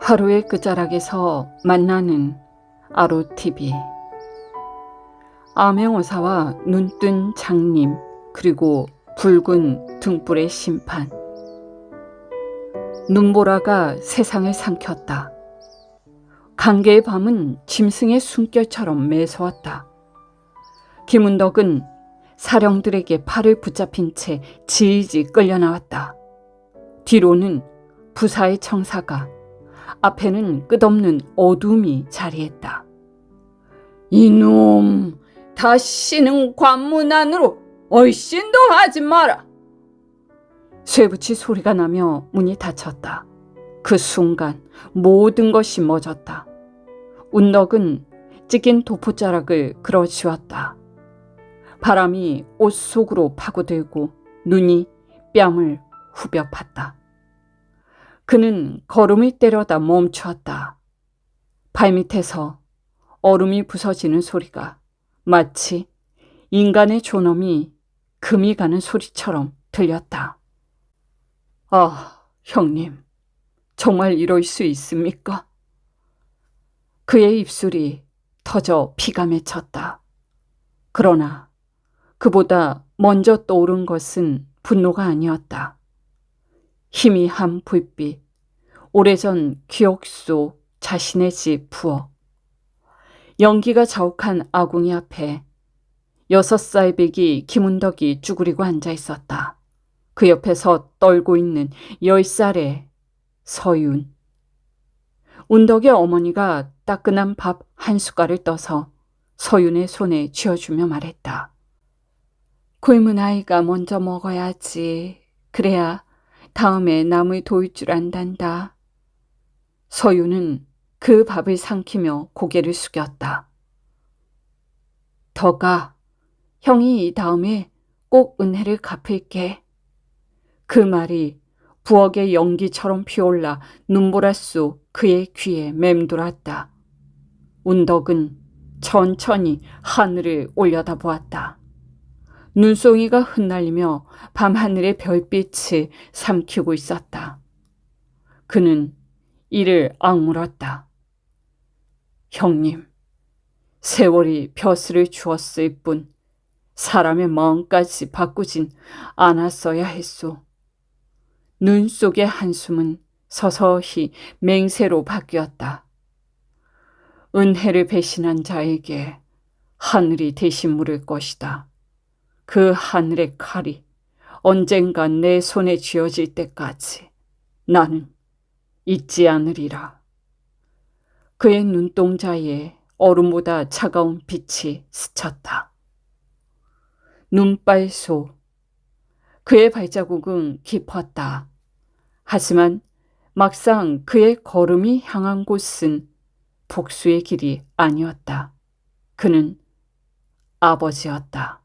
하루의 끝자락에서 만나는 아로TV. 암행어사와 눈뜬 장님, 그리고 붉은 등불의 심판. 눈보라가 세상을 삼켰다. 강계의 밤은 짐승의 숨결처럼 매서웠다. 김은덕은 사령들에게 팔을 붙잡힌 채 지지 끌려나왔다. 뒤로는 부사의 청사가, 앞에는 끝없는 어둠이 자리했다. 이놈, 다시는 관문 안으로 얼씬도 하지 마라. 쇠붙이 소리가 나며 문이 닫혔다. 그 순간 모든 것이 멎었다. 운덕은 찢긴 도포자락을 끌어쥐었다. 바람이 옷 속으로 파고들고 눈이 뺨을 후벼 팠다. 그는 걸음을 때려다 멈추었다. 발밑에서 얼음이 부서지는 소리가 마치 인간의 존엄이 금이 가는 소리처럼 들렸다. 아, 형님, 정말 이럴 수 있습니까? 그의 입술이 터져 피가 맺혔다. 그러나 그보다 먼저 떠오른 것은 분노가 아니었다. 희미한 불빛, 오래전 기억 속 자신의 집 부엌. 연기가 자욱한 아궁이 앞에 6살 배기 김운덕이 쭈그리고 앉아 있었다. 그 옆에서 떨고 있는 10살의 서윤. 운덕의 어머니가 따끈한 밥 한 숟갈을 떠서 서윤의 손에 쥐어주며 말했다. 굶은 아이가 먼저 먹어야지. 그래야 다음에 남의 도울 줄 안단다. 서윤은 그 밥을 삼키며 고개를 숙였다. 덕아, 형이 이 다음에 꼭 은혜를 갚을게. 그 말이 부엌의 연기처럼 피올라 눈보라 속 그의 귀에 맴돌았다. 운덕은 천천히 하늘을 올려다보았다. 눈송이가 흩날리며 밤하늘의 별빛을 삼키고 있었다. 그는 이를 악물었다. 형님, 세월이 벼슬을 주었을 뿐 사람의 마음까지 바꾸진 않았어야 했소. 눈 속의 한숨은 서서히 맹세로 바뀌었다. 은혜를 배신한 자에게 하늘이 대신 물을 것이다. 그 하늘의 칼이 언젠가 내 손에 쥐어질 때까지 나는 잊지 않으리라. 그의 눈동자에 얼음보다 차가운 빛이 스쳤다. 눈발 속 그의 발자국은 깊었다. 하지만 막상 그의 걸음이 향한 곳은 복수의 길이 아니었다. 그는 아버지였다.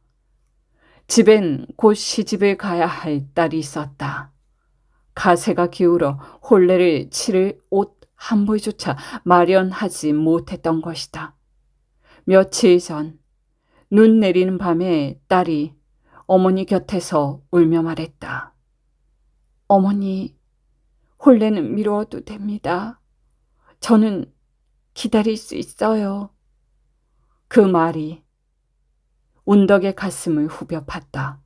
집엔 곧 시집을 가야 할 딸이 있었다. 가세가 기울어 혼례를 치를 옷 한 벌조차 마련하지 못했던 것이다. 며칠 전 눈 내리는 밤에 딸이 어머니 곁에서 울며 말했다. 어머니, 혼례는 미루어도 됩니다. 저는 기다릴 수 있어요. 그 말이 운덕의 가슴을 후벼 팠다.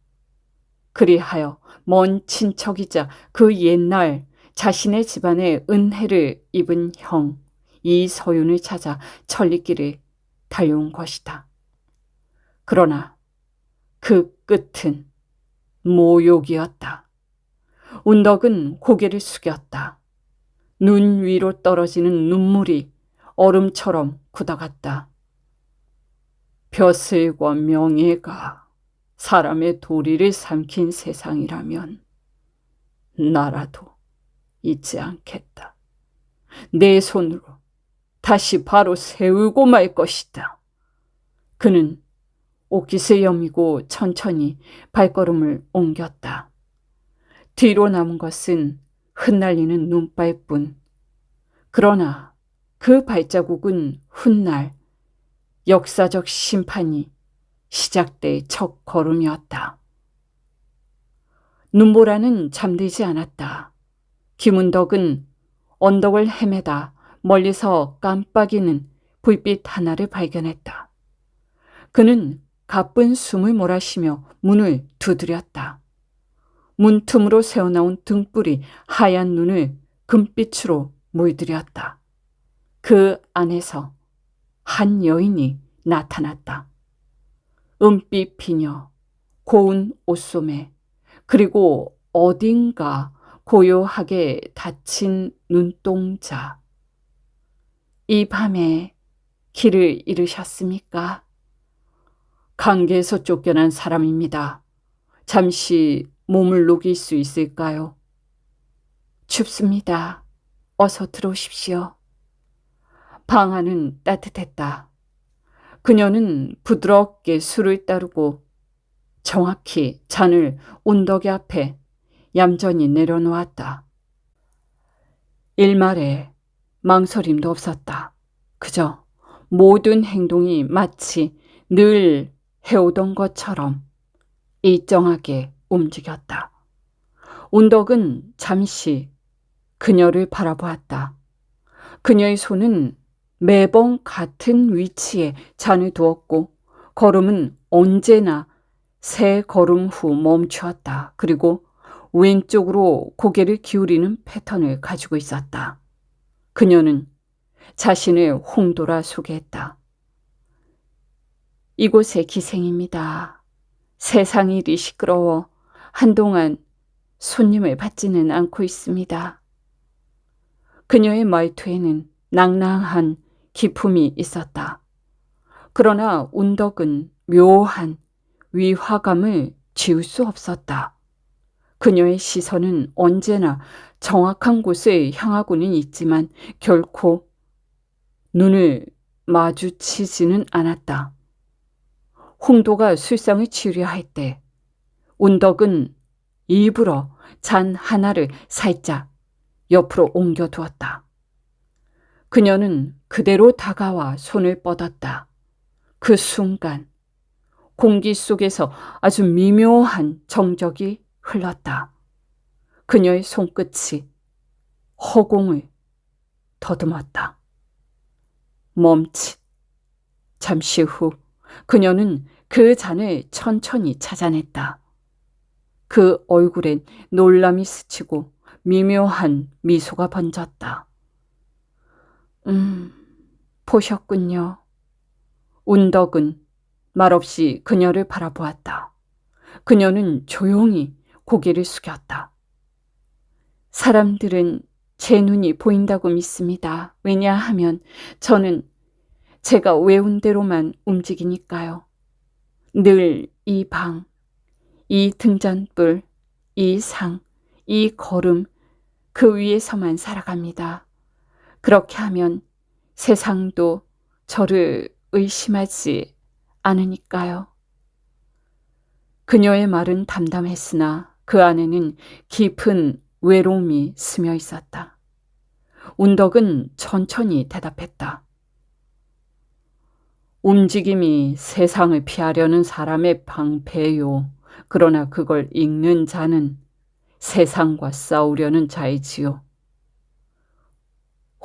그리하여 먼 친척이자 그 옛날 자신의 집안의 은혜를 입은 형 이서윤을 찾아 천리길을 달려온 것이다. 그러나 그 끝은 모욕이었다. 운덕은 고개를 숙였다. 눈 위로 떨어지는 눈물이 얼음처럼 굳어갔다. 벼슬과 명예가 사람의 도리를 삼킨 세상이라면 나라도 잊지 않겠다. 내 손으로 다시 바로 세우고 말 것이다. 그는 옷깃을 여미고 천천히 발걸음을 옮겼다. 뒤로 남은 것은 흩날리는 눈발뿐. 그러나 그 발자국은 훗날 역사적 심판이 시작될 첫 걸음이었다. 눈보라는 잠들지 않았다. 김은덕은 언덕을 헤매다 멀리서 깜빡이는 불빛 하나를 발견했다. 그는 가쁜 숨을 몰아쉬며 문을 두드렸다. 문틈으로 새어나온 등불이 하얀 눈을 금빛으로 물들였다. 그 안에서 한 여인이 나타났다. 은빛 비녀, 고운 옷소매, 그리고 어딘가 고요하게 닫힌 눈동자. 이 밤에 길을 잃으셨습니까? 강계에서 쫓겨난 사람입니다. 잠시 몸을 녹일 수 있을까요? 춥습니다. 어서 들어오십시오. 방 안은 따뜻했다. 그녀는 부드럽게 술을 따르고 정확히 잔을 온덕이 앞에 얌전히 내려놓았다. 일말에 망설임도 없었다. 그저 모든 행동이 마치 늘 해오던 것처럼 일정하게 움직였다. 운덕은 잠시 그녀를 바라보았다. 그녀의 손은 매번 같은 위치에 잔을 두었고 걸음은 언제나 세 걸음 후 멈추었다. 그리고 왼쪽으로 고개를 기울이는 패턴을 가지고 있었다. 그녀는 자신을 홍도라 소개했다. 이곳의 기생입니다. 세상 일이 시끄러워 한동안 손님을 받지는 않고 있습니다. 그녀의 말투에는 낭낭한 기품이 있었다. 그러나 운덕은 묘한 위화감을 지울 수 없었다. 그녀의 시선은 언제나 정확한 곳을 향하고는 있지만 결코 눈을 마주치지는 않았다. 홍도가 술상을 치우려 할 때 운덕은 일부러 잔 하나를 살짝 옆으로 옮겨두었다. 그녀는 그대로 다가와 손을 뻗었다. 그 순간 공기 속에서 아주 미묘한 정적이 흘렀다. 그녀의 손끝이 허공을 더듬었다. 멈칫. 잠시 후 그녀는 그 잔을 천천히 찾아냈다. 그 얼굴엔 놀람이 스치고 미묘한 미소가 번졌다. 보셨군요. 운덕은 말없이 그녀를 바라보았다. 그녀는 조용히 고개를 숙였다. 사람들은 제 눈이 보인다고 믿습니다. 왜냐하면 저는 제가 외운 대로만 움직이니까요. 늘 이 방, 이 등잔불, 이 상, 이 걸음, 그 위에서만 살아갑니다. 그렇게 하면 세상도 저를 의심하지 않으니까요. 그녀의 말은 담담했으나 그 안에는 깊은 외로움이 스며 있었다. 운덕은 천천히 대답했다. 움직임이 세상을 피하려는 사람의 방패요. 그러나 그걸 읽는 자는 세상과 싸우려는 자이지요.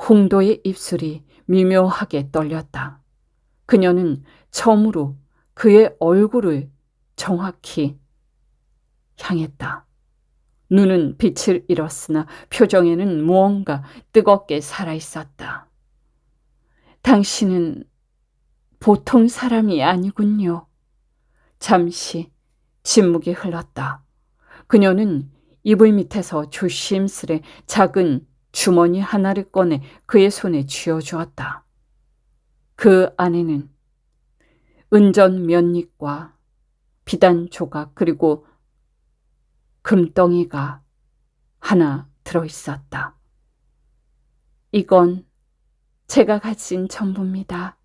홍도의 입술이 미묘하게 떨렸다. 그녀는 처음으로 그의 얼굴을 정확히 향했다. 눈은 빛을 잃었으나 표정에는 무언가 뜨겁게 살아있었다. 당신은 보통 사람이 아니군요. 잠시 침묵이 흘렀다. 그녀는 이불 밑에서 조심스레 작은 주머니 하나를 꺼내 그의 손에 쥐어주었다. 그 안에는 은전 면잎과 비단 조각 그리고 금덩이가 하나 들어있었다. 이건 제가 가진 전부입니다.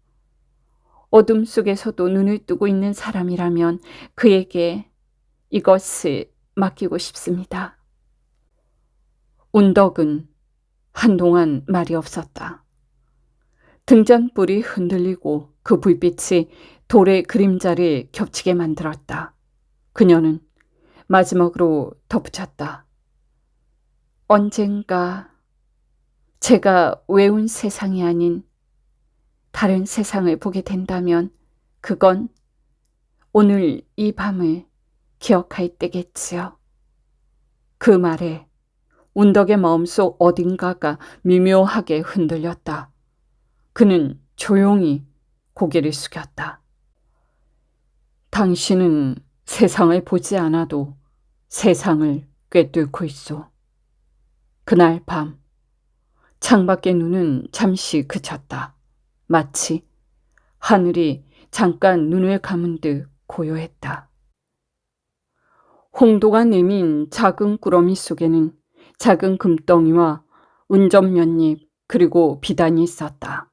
어둠 속에서도 눈을 뜨고 있는 사람이라면 그에게 이것을 맡기고 싶습니다. 운덕은 한동안 말이 없었다. 등잔불이 흔들리고 그 불빛이 돌의 그림자를 겹치게 만들었다. 그녀는 마지막으로 덧붙였다. 언젠가 제가 외운 세상이 아닌 다른 세상을 보게 된다면 그건 오늘 이 밤을 기억할 때겠지요. 그 말에 운덕의 마음속 어딘가가 미묘하게 흔들렸다. 그는 조용히 고개를 숙였다. 당신은 세상을 보지 않아도 세상을 꿰뚫고 있소. 그날 밤 창밖의 눈은 잠시 그쳤다. 마치 하늘이 잠깐 눈을 감은 듯 고요했다. 홍도가 내민 작은 꾸러미 속에는 작은 금덩이와 은접 몇 입 그리고 비단이 있었다.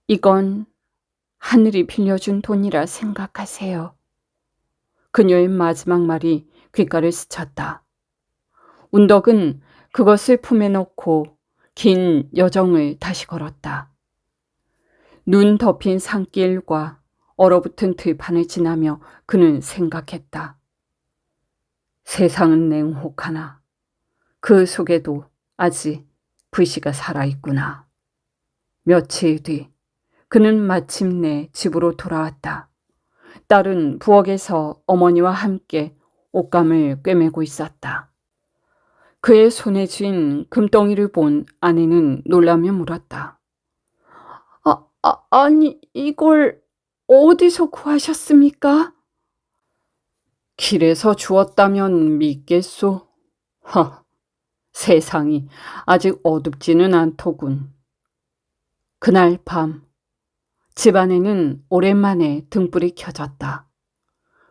이건 하늘이 빌려준 돈이라 생각하세요. 그녀의 마지막 말이 귓가를 스쳤다. 운덕은 그것을 품에 넣고 긴 여정을 다시 걸었다. 눈 덮인 산길과 얼어붙은 들판을 지나며 그는 생각했다. 세상은 냉혹하나 그 속에도 아직 불씨가 살아있구나. 며칠 뒤 그는 마침내 집으로 돌아왔다. 딸은 부엌에서 어머니와 함께 옷감을 꿰매고 있었다. 그의 손에 쥔 금덩이를 본 아내는 놀라며 물었다. 아니 이걸 어디서 구하셨습니까? 길에서 주었다면 믿겠소. 세상이 아직 어둡지는 않더군. 그날 밤 집안에는 오랜만에 등불이 켜졌다.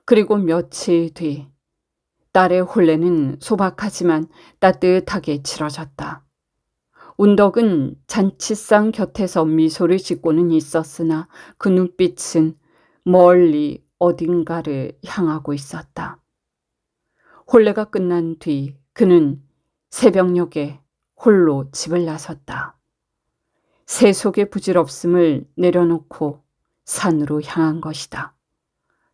그리고 며칠 뒤 딸의 혼례는 소박하지만 따뜻하게 치러졌다. 운덕은 잔치상 곁에서 미소를 짓고는 있었으나 그 눈빛은 멀리 어딘가를 향하고 있었다. 혼례가 끝난 뒤 그는 새벽녘에 홀로 집을 나섰다. 새 속의 부질없음을 내려놓고 산으로 향한 것이다.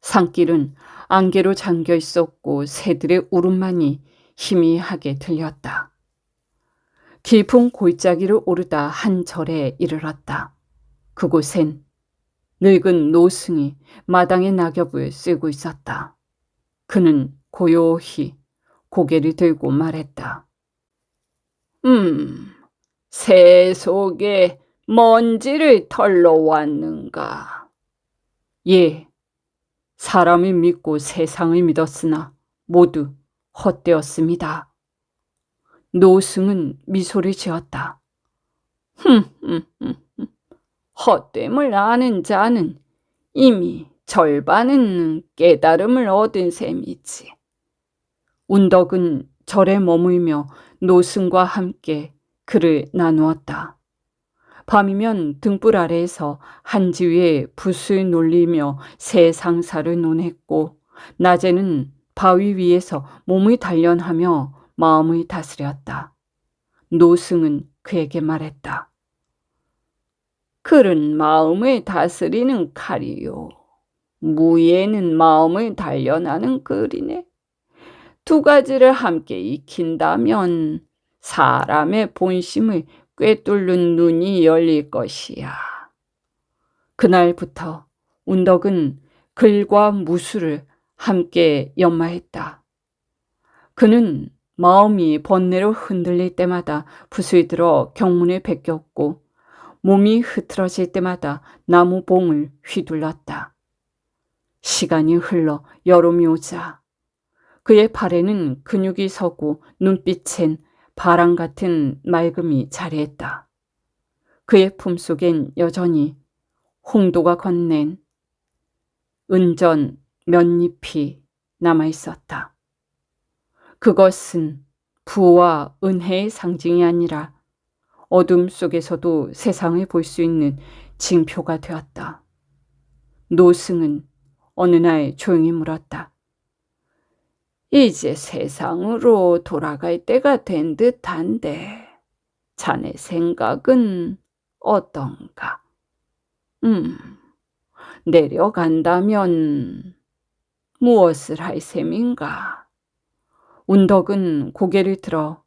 산길은 안개로 잠겨 있었고 새들의 울음만이 희미하게 들렸다. 깊은 골짜기를 오르다 한 절에 이르렀다. 그곳엔 늙은 노승이 마당의 낙엽을 쓸고 있었다. 그는 고요히 고개를 들고 말했다. 새 속에 먼지를 털러 왔는가? 예, 사람을 믿고 세상을 믿었으나 모두 헛되었습니다. 노승은 미소를 지었다. 헛됨을 아는 자는 이미 절반은 깨달음을 얻은 셈이지. 운덕은 절에 머물며 노승과 함께 글을 나누었다. 밤이면 등불 아래에서 한지 위에 붓을 놀리며 세상사를 논했고 낮에는 바위 위에서 몸을 단련하며 마음을 다스렸다. 노승은 그에게 말했다. 글은 마음을 다스리는 칼이요. 무예는 마음을 단련하는 글이네. 두 가지를 함께 익힌다면 사람의 본심을 꿰뚫는 눈이 열릴 것이야. 그날부터 운덕은 글과 무술을 함께 연마했다. 그는 마음이 번뇌로 흔들릴 때마다 붓을 들어 경문을 베꼈고 몸이 흐트러질 때마다 나무봉을 휘둘렀다. 시간이 흘러 여름이 오자 그의 발에는 근육이 서고 눈빛엔 바람 같은 맑음이 자리했다. 그의 품속엔 여전히 홍도가 건넨 은전 몇 잎이 남아있었다. 그것은 부와 은혜의 상징이 아니라 어둠 속에서도 세상을 볼 수 있는 징표가 되었다. 노승은 어느 날 조용히 물었다. 이제 세상으로 돌아갈 때가 된 듯한데 자네 생각은 어떤가? 내려간다면 무엇을 할 셈인가? 운덕은 고개를 들어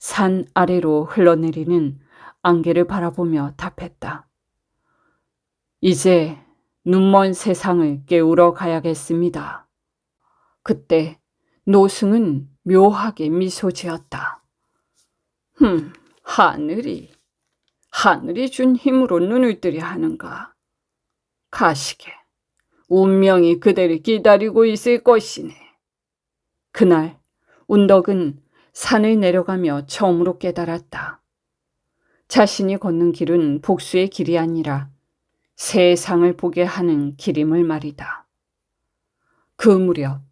산 아래로 흘러내리는 안개를 바라보며 답했다. 이제 눈먼 세상을 깨우러 가야겠습니다. 그때 노승은 묘하게 미소 지었다. 하늘이 준 힘으로 눈을 뜨려 하는가. 가시게, 운명이 그대를 기다리고 있을 것이네. 그날 운덕은 산을 내려가며 처음으로 깨달았다. 자신이 걷는 길은 복수의 길이 아니라 세상을 보게 하는 길임을 말이다. 그 무렵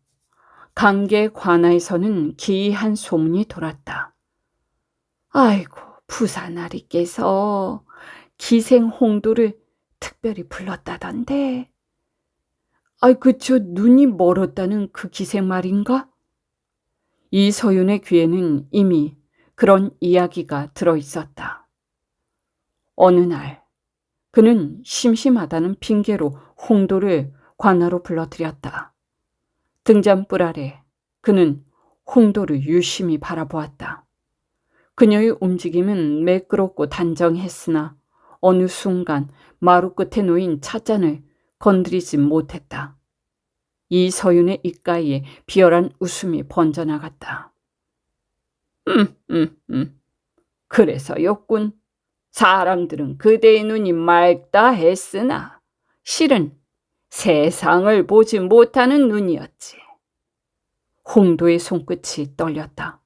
강계 관아에서는 기이한 소문이 돌았다. 아이고, 부사나리께서 기생 홍도를 특별히 불렀다던데. 그저 눈이 멀었다는 그 기생 말인가? 이서윤의 귀에는 이미 그런 이야기가 들어있었다. 어느 날 그는 심심하다는 핑계로 홍도를 관아로 불러들였다. 등잔불 아래 그는 홍도를 유심히 바라보았다. 그녀의 움직임은 매끄럽고 단정했으나 어느 순간 마루 끝에 놓인 찻잔을 건드리지 못했다. 이서윤의 입가에 비열한 웃음이 번져나갔다. 그래서였군. 사람들은 그대의 눈이 맑다 했으나 실은 세상을 보지 못하는 눈이었지. 홍도의 손끝이 떨렸다.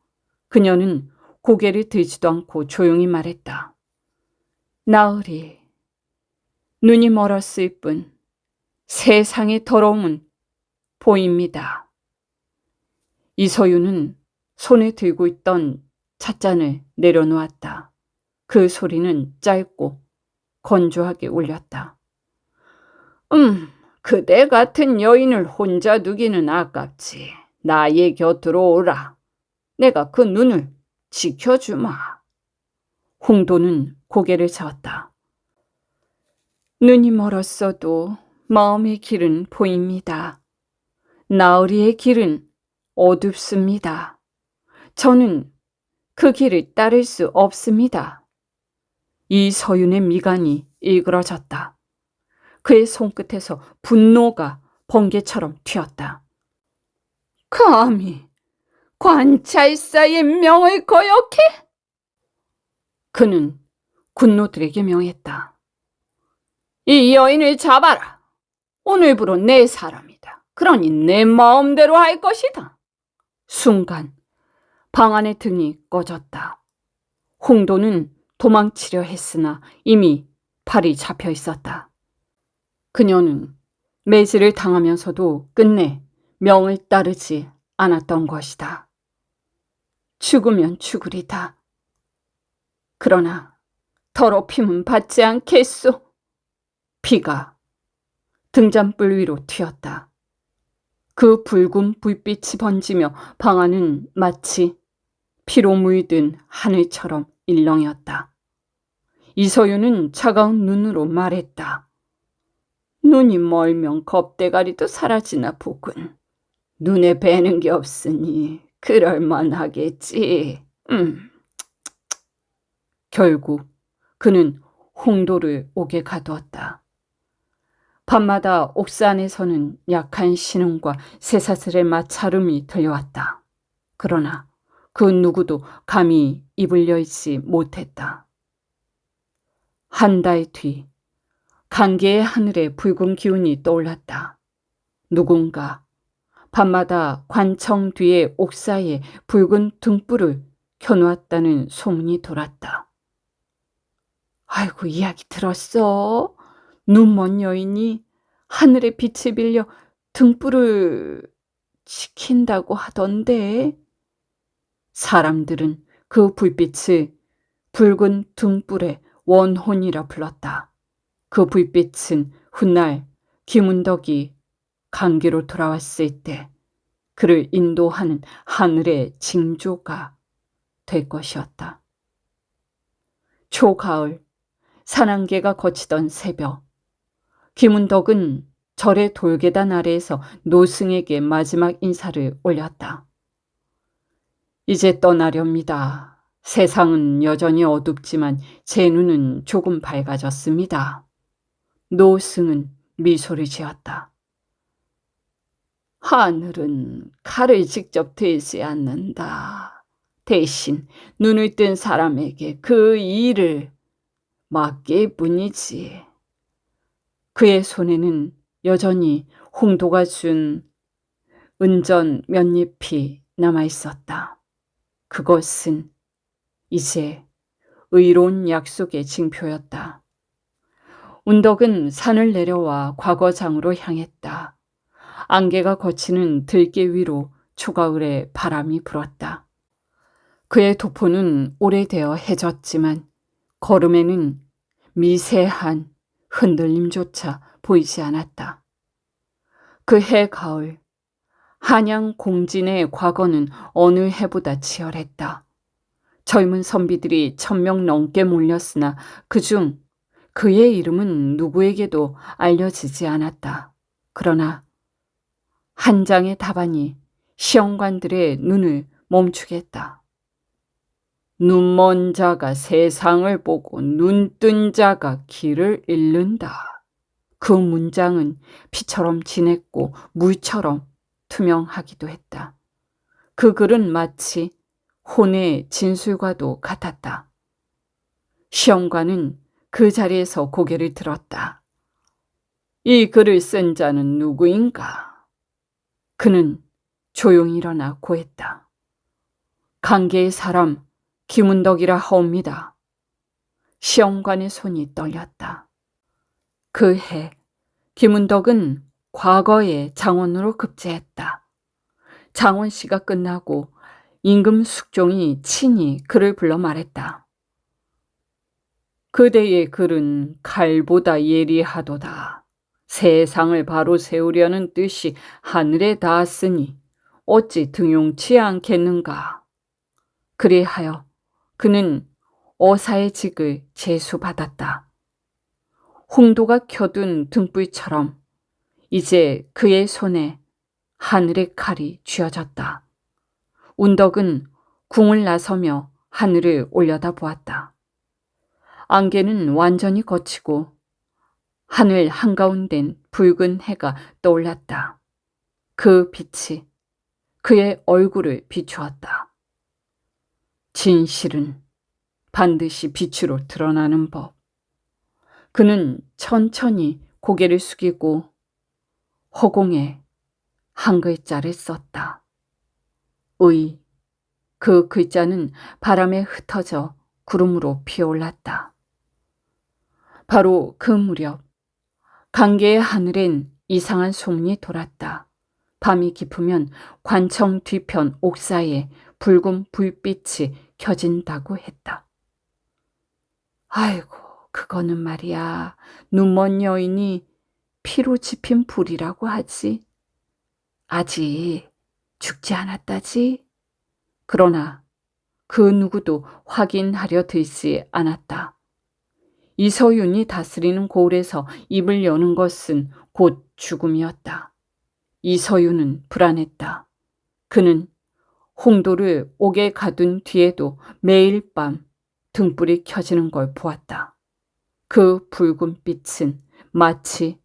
그녀는 고개를 들지도 않고 조용히 말했다. 나으리, 눈이 멀었을 뿐 세상의 더러움은 보입니다. 이서윤은 손에 들고 있던 찻잔을 내려놓았다. 그 소리는 짧고 건조하게 울렸다. 그대 같은 여인을 혼자 두기는 아깝지. 나의 곁으로 오라. 내가 그 눈을 지켜주마. 홍도는 고개를 저었다. 눈이 멀었어도 마음의 길은 보입니다. 나으리의 길은 어둡습니다. 저는 그 길을 따를 수 없습니다. 이서윤의 미간이 일그러졌다. 그의 손끝에서 분노가 번개처럼 튀었다. 감히 관찰사의 명을 거역해? 그는 군노들에게 명했다. 이 여인을 잡아라. 오늘부로 내 사람이다. 그러니 내 마음대로 할 것이다. 순간 방 안의 등이 꺼졌다. 홍도는 도망치려 했으나 이미 발이 잡혀 있었다. 그녀는 매질을 당하면서도 끝내 명을 따르지 않았던 것이다. 죽으면 죽으리다. 그러나 더럽힘은 받지 않겠소. 피가 등잔불 위로 튀었다. 그 붉은 불빛이 번지며 방 안은 마치 피로 물든 하늘처럼 일렁였다. 이서윤은 차가운 눈으로 말했다. 눈이 멀면 겁대가리도 사라지나 보군. 눈에 뵈는 게 없으니 그럴만하겠지. 결국 그는 홍도를 옥에 가두었다. 밤마다 옥사 안에서는 약한 신음과 쇠사슬의 마찰음이 들려왔다. 그러나 그 누구도 감히 입을 열지 못했다. 한 달 뒤 강계의 하늘에 붉은 기운이 떠올랐다. 누군가 밤마다 관청 뒤의 옥사에 붉은 등불을 켜놓았다는 소문이 돌았다. 아이고, 이야기 들었어? 눈먼 여인이 하늘의 빛을 빌려 등불을 지킨다고 하던데. 사람들은 그 불빛을 붉은 등불의 원혼이라 불렀다. 그 불빛은 훗날 김운덕이 강계로 돌아왔을 때 그를 인도하는 하늘의 징조가 될 것이었다. 초가을 산안개가 거치던 새벽, 김운덕은 절의 돌계단 아래에서 노승에게 마지막 인사를 올렸다. 이제 떠나렵니다. 세상은 여전히 어둡지만 제 눈은 조금 밝아졌습니다. 노승은 미소를 지었다. 하늘은 칼을 직접 들지 않는다. 대신 눈을 뜬 사람에게 그 일을 맡길 뿐이지. 그의 손에는 여전히 홍도가 준 은전 몇 잎이 남아 있었다. 그것은 이제 의로운 약속의 징표였다. 운덕은 산을 내려와 과거장으로 향했다. 안개가 걷히는 들길 위로 초가을에 바람이 불었다. 그의 도포는 오래되어 해졌지만 걸음에는 미세한 흔들림조차 보이지 않았다. 그해 가을, 한양 공진의 과거는 어느 해보다 치열했다. 젊은 선비들이 1000명 넘게 몰렸으나 그중 그의 이름은 누구에게도 알려지지 않았다. 그러나 한 장의 답안이 시험관들의 눈을 멈추게 했다. 눈먼 자가 세상을 보고 눈뜬 자가 길을 잃는다. 그 문장은 피처럼 진했고 물처럼 투명하기도 했다. 그 글은 마치 혼의 진술과도 같았다. 시험관은 그 자리에서 고개를 들었다. 이 글을 쓴 자는 누구인가? 그는 조용히 일어나 고했다. 강계의 사람 김운덕이라 하옵니다. 시험관의 손이 떨렸다. 그 해 김운덕은 과거의 장원으로 급제했다. 장원씨가 끝나고 임금 숙종이 친히 그를 불러 말했다. 그대의 글은 칼보다 예리하도다. 세상을 바로 세우려는 뜻이 하늘에 닿았으니 어찌 등용치 않겠는가. 그리하여 그는 어사의 직을 제수받았다. 홍도가 켜둔 등불처럼 이제 그의 손에 하늘의 칼이 쥐어졌다. 운덕은 궁을 나서며 하늘을 올려다보았다. 안개는 완전히 걷히고 하늘 한가운데는 붉은 해가 떠올랐다. 그 빛이 그의 얼굴을 비추었다. 진실은 반드시 빛으로 드러나는 법. 그는 천천히 고개를 숙이고 허공에 한 글자를 썼다. 의. 그 글자는 바람에 흩어져 구름으로 피어올랐다. 바로 그 무렵 강계의 하늘엔 이상한 소문이 돌았다. 밤이 깊으면 관청 뒤편 옥사에 붉은 불빛이 켜진다고 했다. 아이고, 그거는 말이야. 눈먼 여인이 피로 지핀 불이라고 하지. 아직 죽지 않았다지. 그러나 그 누구도 확인하려 들지 않았다. 이서윤이 다스리는 고을에서 입을 여는 것은 곧 죽음이었다. 이서윤은 불안했다. 그는 홍도를 옥에 가둔 뒤에도 매일 밤 등불이 켜지는 걸 보았다. 그 붉은 빛은 마치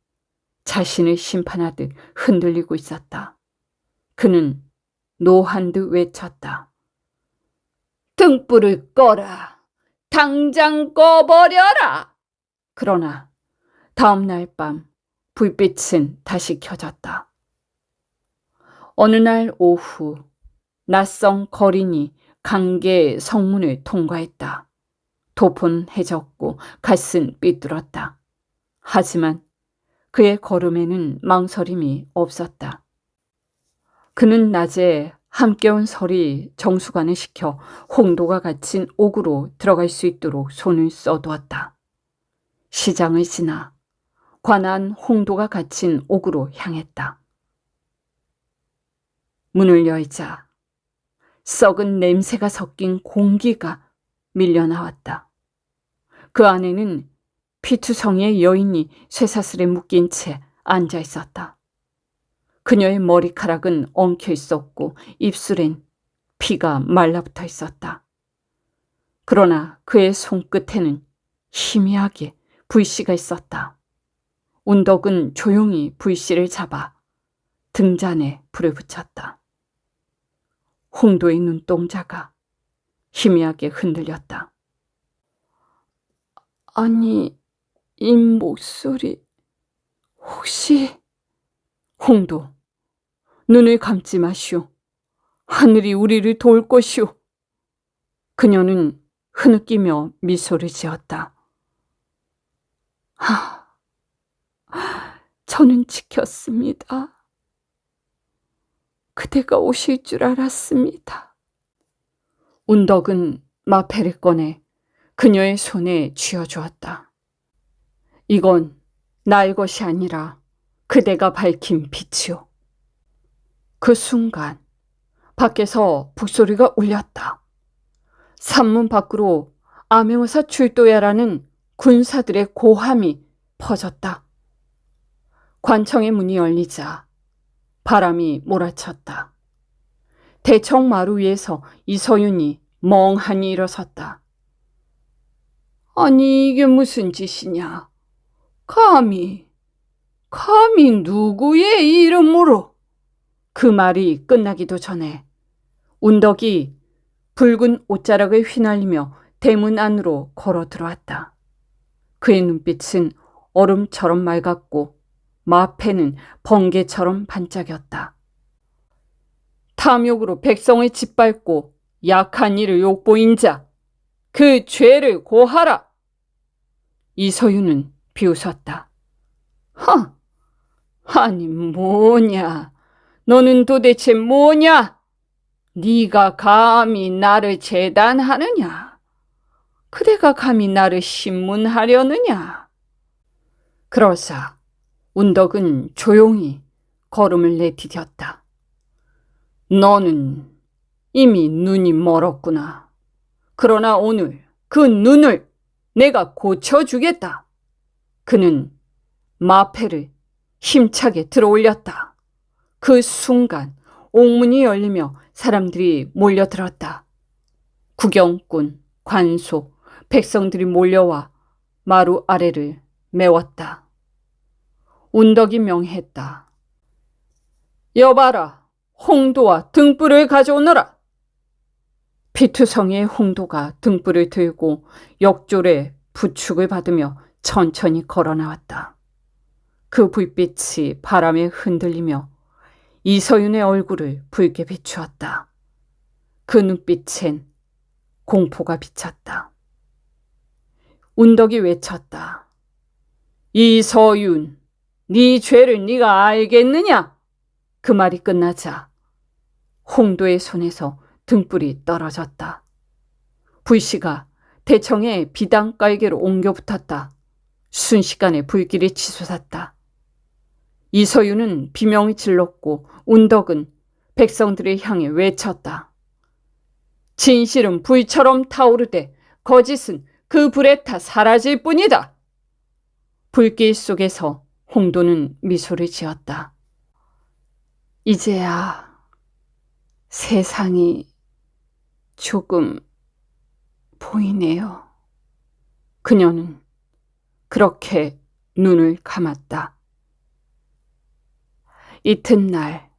자신을 심판하듯 흔들리고 있었다. 그는 노한 듯 외쳤다. 등불을 꺼라. 당장 꺼버려라. 그러나 다음 날 밤 불빛은 다시 켜졌다. 어느 날 오후 낯선 거린이 강계 성문을 통과했다. 도포는 해졌고 갓은 삐뚤었다. 하지만 그의 걸음에는 망설임이 없었다. 그는 낮에 함께 온 설이 정수관을 시켜 홍도가 갇힌 옥으로 들어갈 수 있도록 손을 써두었다. 시장을 지나 관한 홍도가 갇힌 옥으로 향했다. 문을 열자 썩은 냄새가 섞인 공기가 밀려나왔다. 그 안에는 피투성이의 여인이 쇠사슬에 묶인 채 앉아 있었다. 그녀의 머리카락은 엉켜 있었고 입술엔 피가 말라붙어 있었다. 그러나 그의 손끝에는 희미하게 불씨가 있었다. 운덕은 조용히 불씨를 잡아 등잔에 불을 붙였다. 홍도의 눈동자가 희미하게 흔들렸다. 아니, 이 목소리 혹시... 홍도, 눈을 감지 마시오. 하늘이 우리를 도울 것이오. 그녀는 흐느끼며 미소를 지었다. 저는 지켰습니다. 그대가 오실 줄 알았습니다. 운덕은 마패를 꺼내 그녀의 손에 쥐어주었다. 이건 나의 것이 아니라 그대가 밝힌 빛이오. 그 순간 밖에서 북소리가 울렸다. 산문 밖으로 암행어사 출도야라는 군사들의 고함이 퍼졌다. 관청의 문이 열리자 바람이 몰아쳤다. 대청 마루 위에서 이서윤이 멍하니 일어섰다. 아니, 이게 무슨 짓이냐? 감히 누구의 이름으로? 그 말이 끝나기도 전에 운덕이 붉은 옷자락을 휘날리며 대문 안으로 걸어 들어왔다. 그의 눈빛은 얼음처럼 맑았고 마패는 번개처럼 반짝였다. 탐욕으로 백성을 짓밟고 약한 이를 욕보인 자, 그 죄를 고하라. 이서윤은 비웃었다. 아니 뭐냐? 너는 도대체 뭐냐? 네가 감히 나를 재단하느냐? 그대가 감히 나를 신문하려느냐? 그러자 운덕은 조용히 걸음을 내디뎠다. 너는 이미 눈이 멀었구나. 그러나 오늘 그 눈을 내가 고쳐주겠다. 그는 마패를 힘차게 들어올렸다. 그 순간 옥문이 열리며 사람들이 몰려들었다. 구경꾼, 관소, 백성들이 몰려와 마루 아래를 메웠다. 운덕이 명했다. 여봐라, 홍도와 등불을 가져오너라. 피투성이의 홍도가 등불을 들고 역졸의 부축을 받으며 천천히 걸어 나왔다. 그 불빛이 바람에 흔들리며 이서윤의 얼굴을 붉게 비추었다. 그 눈빛엔 공포가 비쳤다. 운덕이 외쳤다. 이서윤, 네 죄를 네가 알겠느냐? 그 말이 끝나자 홍도의 손에서 등불이 떨어졌다. 불씨가 대청의 비단 깔개로 옮겨 붙었다. 순식간에 불길이 치솟았다. 이서윤은 비명을 질렀고 운덕은 백성들을 향해 외쳤다. 진실은 불처럼 타오르되 거짓은 그 불에 타 사라질 뿐이다. 불길 속에서 홍도는 미소를 지었다. 이제야 세상이 조금 보이네요. 그녀는 그렇게 눈을 감았다. 이튿날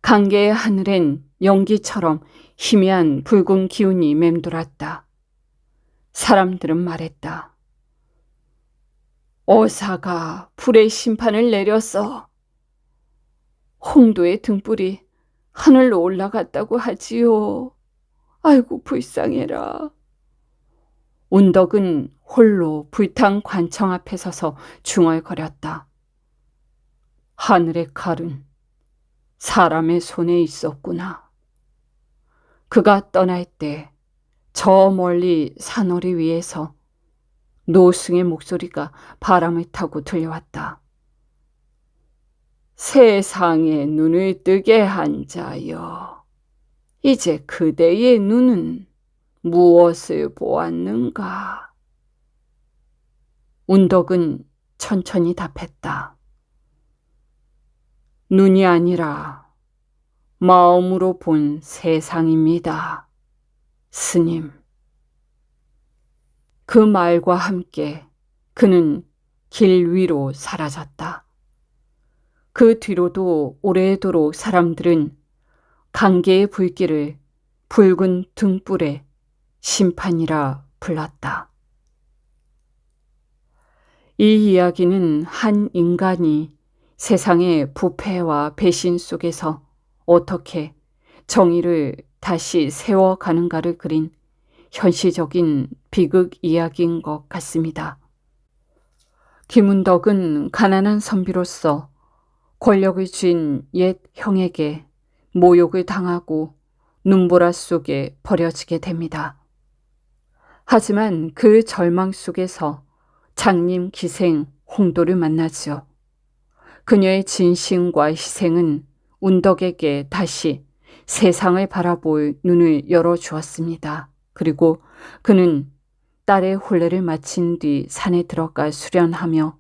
강계의 하늘엔 연기처럼 희미한 붉은 기운이 맴돌았다. 사람들은 말했다. 어사가 불의 심판을 내렸어. 홍도의 등불이 하늘로 올라갔다고 하지요. 아이고 불쌍해라. 운덕은 홀로 불탄 관청 앞에 서서 중얼거렸다. 하늘의 칼은 사람의 손에 있었구나. 그가 떠날 때 저 멀리 산허리 위에서 노승의 목소리가 바람을 타고 들려왔다. 세상에 눈을 뜨게 한 자여, 이제 그대의 눈은 무엇을 보았는가? 운덕은 천천히 답했다. 눈이 아니라 마음으로 본 세상입니다, 스님. 그 말과 함께 그는 길 위로 사라졌다. 그 뒤로도 오래도록 사람들은 강계의 불길을 붉은 등불의 심판이라 불렀다. 이 이야기는 한 인간이 세상의 부패와 배신 속에서 어떻게 정의를 다시 세워가는가를 그린 현실적인 비극 이야기인 것 같습니다. 김은덕은 가난한 선비로서 권력을 쥔 옛 형에게 모욕을 당하고 눈보라 속에 버려지게 됩니다. 하지만 그 절망 속에서 장님 기생 홍도를 만나죠. 그녀의 진심과 희생은 운덕에게 다시 세상을 바라볼 눈을 열어주었습니다. 그리고 그는 딸의 혼례를 마친 뒤 산에 들어가 수련하며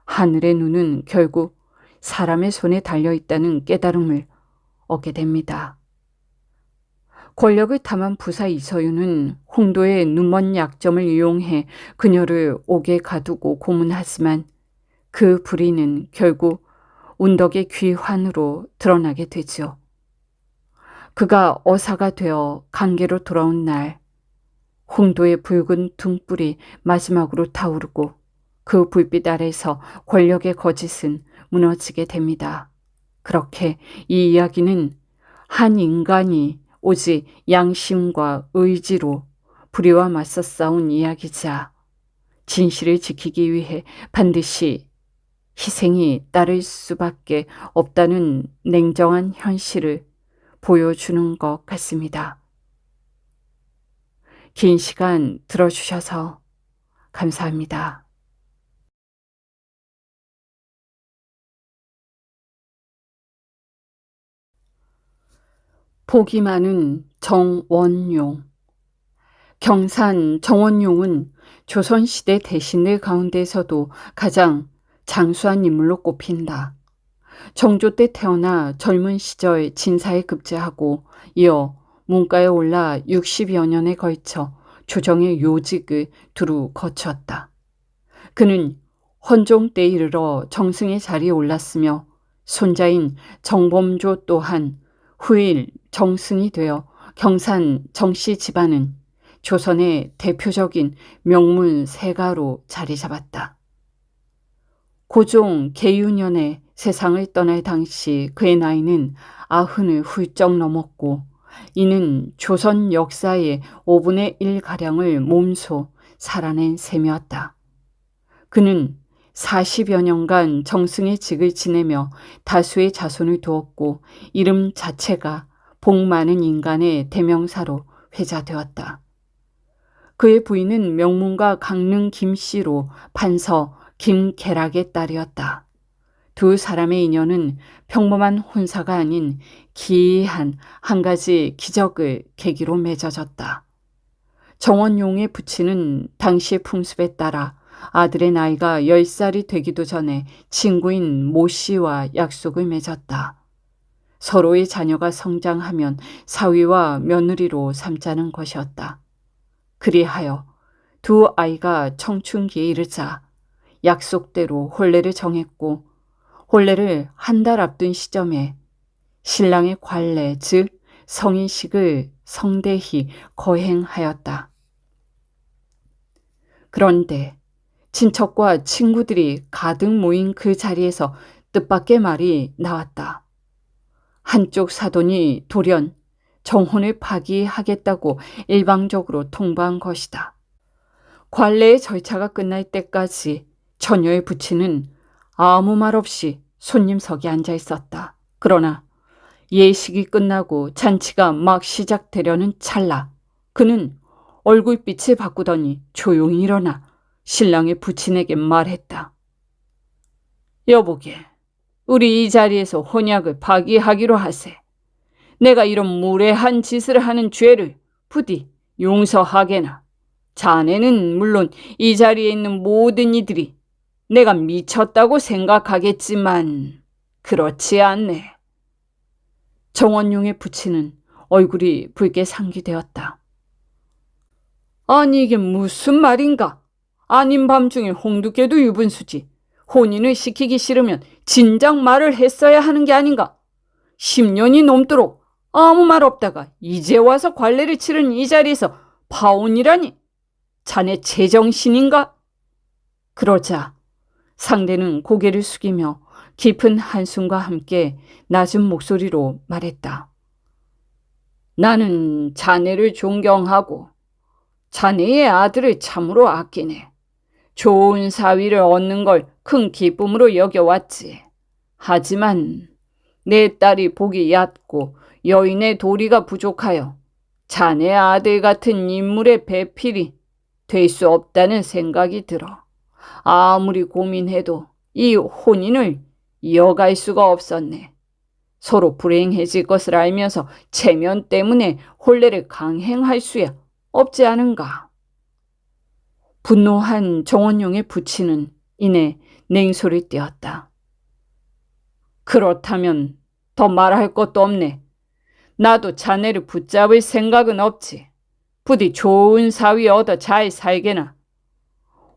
하늘의 눈은 결국 사람의 손에 달려있다는 깨달음을 얻게 됩니다. 권력을 탐한 부사 이서윤은 홍도의 눈먼 약점을 이용해 그녀를 옥에 가두고 고문하지만 그 불의는 결국 운덕의 귀환으로 드러나게 되죠. 그가 어사가 되어 강계로 돌아온 날 홍도의 붉은 등불이 마지막으로 타오르고 그 불빛 아래서 권력의 거짓은 무너지게 됩니다. 그렇게 이 이야기는 한 인간이 오직 양심과 의지로 불의와 맞서 싸운 이야기자 진실을 지키기 위해 반드시 희생이 따를 수밖에 없다는 냉정한 현실을 보여주는 것 같습니다. 긴 시간 들어주셔서 감사합니다. 복이 많은 정원용. 경산 정원용은 조선시대 대신들 가운데서도 가장 장수한 인물로 꼽힌다. 정조 때 태어나 젊은 시절 진사에 급제하고 이어 문과에 올라 60여 년에 걸쳐 조정의 요직을 두루 거쳤다. 그는 헌종 때에 이르러 정승의 자리에 올랐으며 손자인 정범조 또한 후일 정승이 되어 경산 정씨 집안은 조선의 대표적인 명문 세가로 자리 잡았다. 고종 계유년에 세상을 떠날 당시 그의 나이는 90을 훌쩍 넘었고 이는 조선 역사의 5분의 1가량을 몸소 살아낸 셈이었다. 그는 40여 년간 정승의 직을 지내며 다수의 자손을 두었고 이름 자체가 복 많은 인간의 대명사로 회자되었다. 그의 부인은 명문가 강릉 김씨로 판서 김계락의 딸이었다. 두 사람의 인연은 평범한 혼사가 아닌 기이한 한 가지 기적을 계기로 맺어졌다. 정원용의 부친은 당시의 풍습에 따라 아들의 나이가 10살이 되기도 전에 친구인 모 씨와 약속을 맺었다. 서로의 자녀가 성장하면 사위와 며느리로 삼자는 것이었다. 그리하여 두 아이가 청춘기에 이르자 약속대로 혼례를 정했고 혼례를 한 달 앞둔 시점에 신랑의 관례 즉 성인식을 성대히 거행하였다. 그런데 친척과 친구들이 가득 모인 그 자리에서 뜻밖의 말이 나왔다. 한쪽 사돈이 돌연 정혼을 파기하겠다고 일방적으로 통보한 것이다. 관례의 절차가 끝날 때까지 처녀의 부친은 아무 말 없이 손님석에 앉아 있었다. 그러나 예식이 끝나고 잔치가 막 시작되려는 찰나 그는 얼굴빛을 바꾸더니 조용히 일어나 신랑의 부친에게 말했다. 여보게, 우리 이 자리에서 혼약을 파기하기로 하세. 내가 이런 무례한 짓을 하는 죄를 부디 용서하게나. 자네는 물론 이 자리에 있는 모든 이들이 내가 미쳤다고 생각하겠지만 그렇지 않네. 정원용의 부친은 얼굴이 붉게 상기되었다. 아니 이게 무슨 말인가? 아닌 밤중에 홍두깨도 유분수지. 혼인을 시키기 싫으면 진작 말을 했어야 하는 게 아닌가? 10년이 넘도록 아무 말 없다가 이제 와서 관례를 치른 이 자리에서 파혼이라니. 자네 제정신인가? 그러자 상대는 고개를 숙이며 깊은 한숨과 함께 낮은 목소리로 말했다. 나는 자네를 존경하고 자네의 아들을 참으로 아끼네. 좋은 사위를 얻는 걸 큰 기쁨으로 여겨왔지. 하지만 내 딸이 복이 얕고 여인의 도리가 부족하여 자네 아들 같은 인물의 배필이 될 수 없다는 생각이 들어. 아무리 고민해도 이 혼인을 이어갈 수가 없었네. 서로 불행해질 것을 알면서 체면 때문에 혼례를 강행할 수야 없지 않은가. 분노한 정원용의 부친은 이내 냉소를 띄었다. 그렇다면 더 말할 것도 없네. 나도 자네를 붙잡을 생각은 없지. 부디 좋은 사위 얻어 잘 살게나.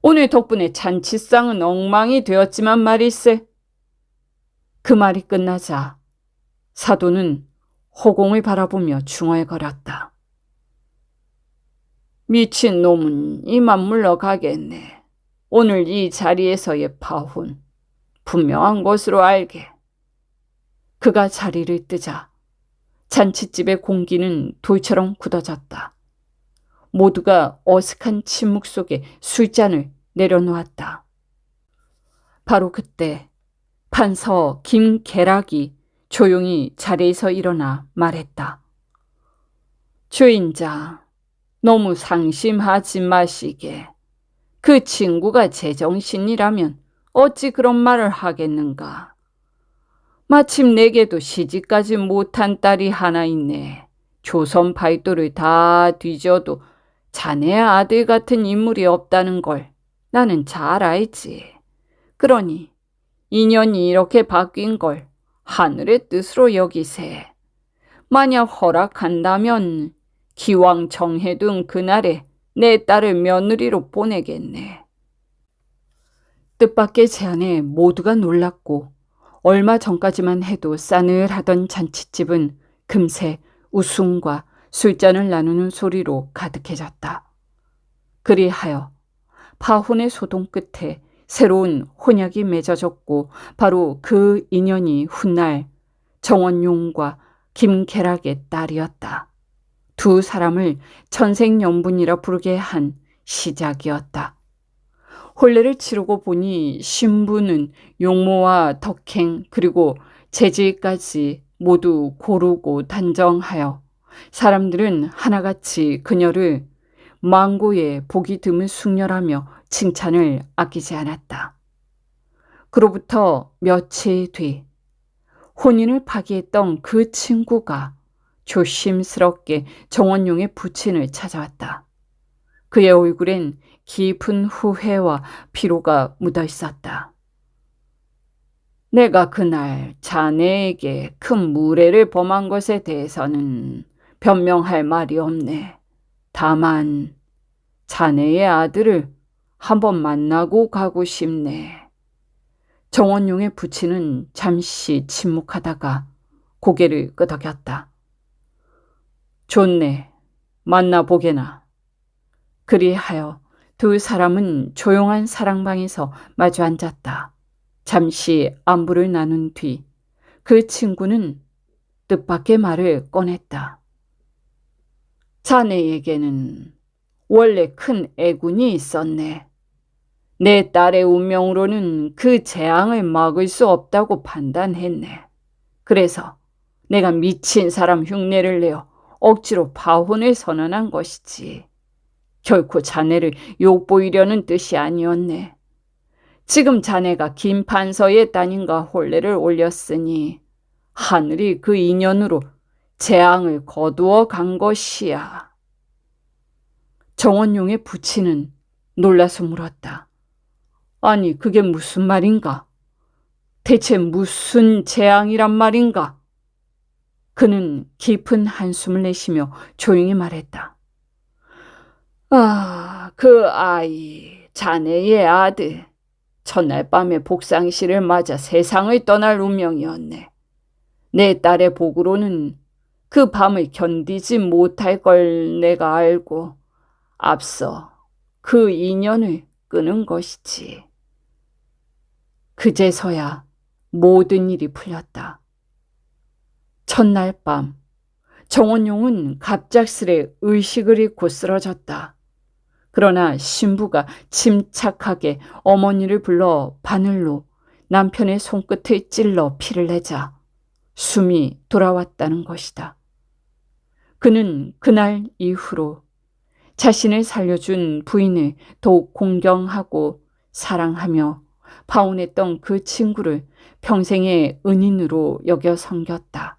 오늘 덕분에 잔치상은 엉망이 되었지만 말일세. 그 말이 끝나자 사도는 허공을 바라보며 중얼거렸다. 미친 놈은 이만 물러가겠네. 오늘 이 자리에서의 파혼 분명한 것으로 알게. 그가 자리를 뜨자 잔칫집의 공기는 돌처럼 굳어졌다. 모두가 어색한 침묵 속에 술잔을 내려놓았다. 바로 그때 판서 김계락이 조용히 자리에서 일어나 말했다. 주인장, 너무 상심하지 마시게. 그 친구가 제정신이라면 어찌 그런 말을 하겠는가. 마침 내게도 시집가지 못한 딸이 하나 있네. 조선 팔도를 다 뒤져도 자네 아들 같은 인물이 없다는 걸 나는 잘 알지. 그러니 인연이 이렇게 바뀐 걸 하늘의 뜻으로 여기세. 만약 허락한다면 기왕 정해둔 그날에 내 딸을 며느리로 보내겠네. 뜻밖의 제안에 모두가 놀랐고 얼마 전까지만 해도 싸늘하던 잔칫집은 금세 웃음과 술잔을 나누는 소리로 가득해졌다. 그리하여 파혼의 소동 끝에 새로운 혼약이 맺어졌고 바로 그 인연이 훗날 정원용과 김계락의 딸이었다. 두 사람을 천생연분이라 부르게 한 시작이었다. 혼례를 치르고 보니 신부는 용모와 덕행 그리고 재질까지 모두 고르고 단정하여 사람들은 하나같이 그녀를 망고에 복이 드문 숙녀라며 칭찬을 아끼지 않았다. 그로부터 며칠 뒤 혼인을 파기했던 그 친구가 조심스럽게 정원용의 부친을 찾아왔다. 그의 얼굴엔 깊은 후회와 피로가 묻어 있었다. 내가 그날 자네에게 큰 무례를 범한 것에 대해서는 변명할 말이 없네. 다만 자네의 아들을 한번 만나고 가고 싶네. 정원용의 부친은 잠시 침묵하다가 고개를 끄덕였다. 좋네. 만나보게나. 그리하여 두 사람은 조용한 사랑방에서 마주 앉았다. 잠시 안부를 나눈 뒤 그 친구는 뜻밖의 말을 꺼냈다. 자네에게는 원래 큰 애군이 있었네. 내 딸의 운명으로는 그 재앙을 막을 수 없다고 판단했네. 그래서 내가 미친 사람 흉내를 내어 억지로 파혼을 선언한 것이지. 결코 자네를 욕보이려는 뜻이 아니었네. 지금 자네가 김 판서의 따님과 혼례를 올렸으니 하늘이 그 인연으로 재앙을 거두어 간 것이야. 정원용의 부친은 놀라서 물었다. 아니, 그게 무슨 말인가? 대체 무슨 재앙이란 말인가? 그는 깊은 한숨을 내쉬며 조용히 말했다. 아, 그 아이, 자네의 아들. 첫날 밤에 복상시를 맞아 세상을 떠날 운명이었네. 내 딸의 복으로는 그 밤을 견디지 못할 걸 내가 알고 앞서 그 인연을 끊은 것이지. 그제서야 모든 일이 풀렸다. 첫날 밤 정원용은 갑작스레 의식을 잃고 쓰러졌다. 그러나 신부가 침착하게 어머니를 불러 바늘로 남편의 손끝을 찔러 피를 내자 숨이 돌아왔다는 것이다. 그는 그날 이후로 자신을 살려준 부인을 더욱 공경하고 사랑하며 파혼했던 그 친구를 평생의 은인으로 여겨 섬겼다.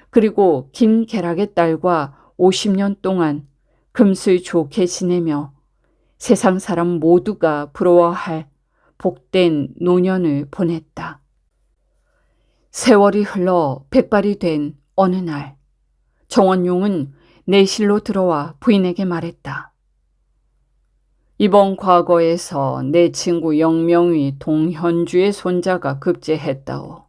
그리고 김계락의 딸과 50년 동안 금슬 좋게 지내며 세상 사람 모두가 부러워할 복된 노년을 보냈다. 세월이 흘러 백발이 된 어느 날 정원용은 내실로 들어와 부인에게 말했다. 이번 과거에서 내 친구 영명위 동현주의 손자가 급제했다오.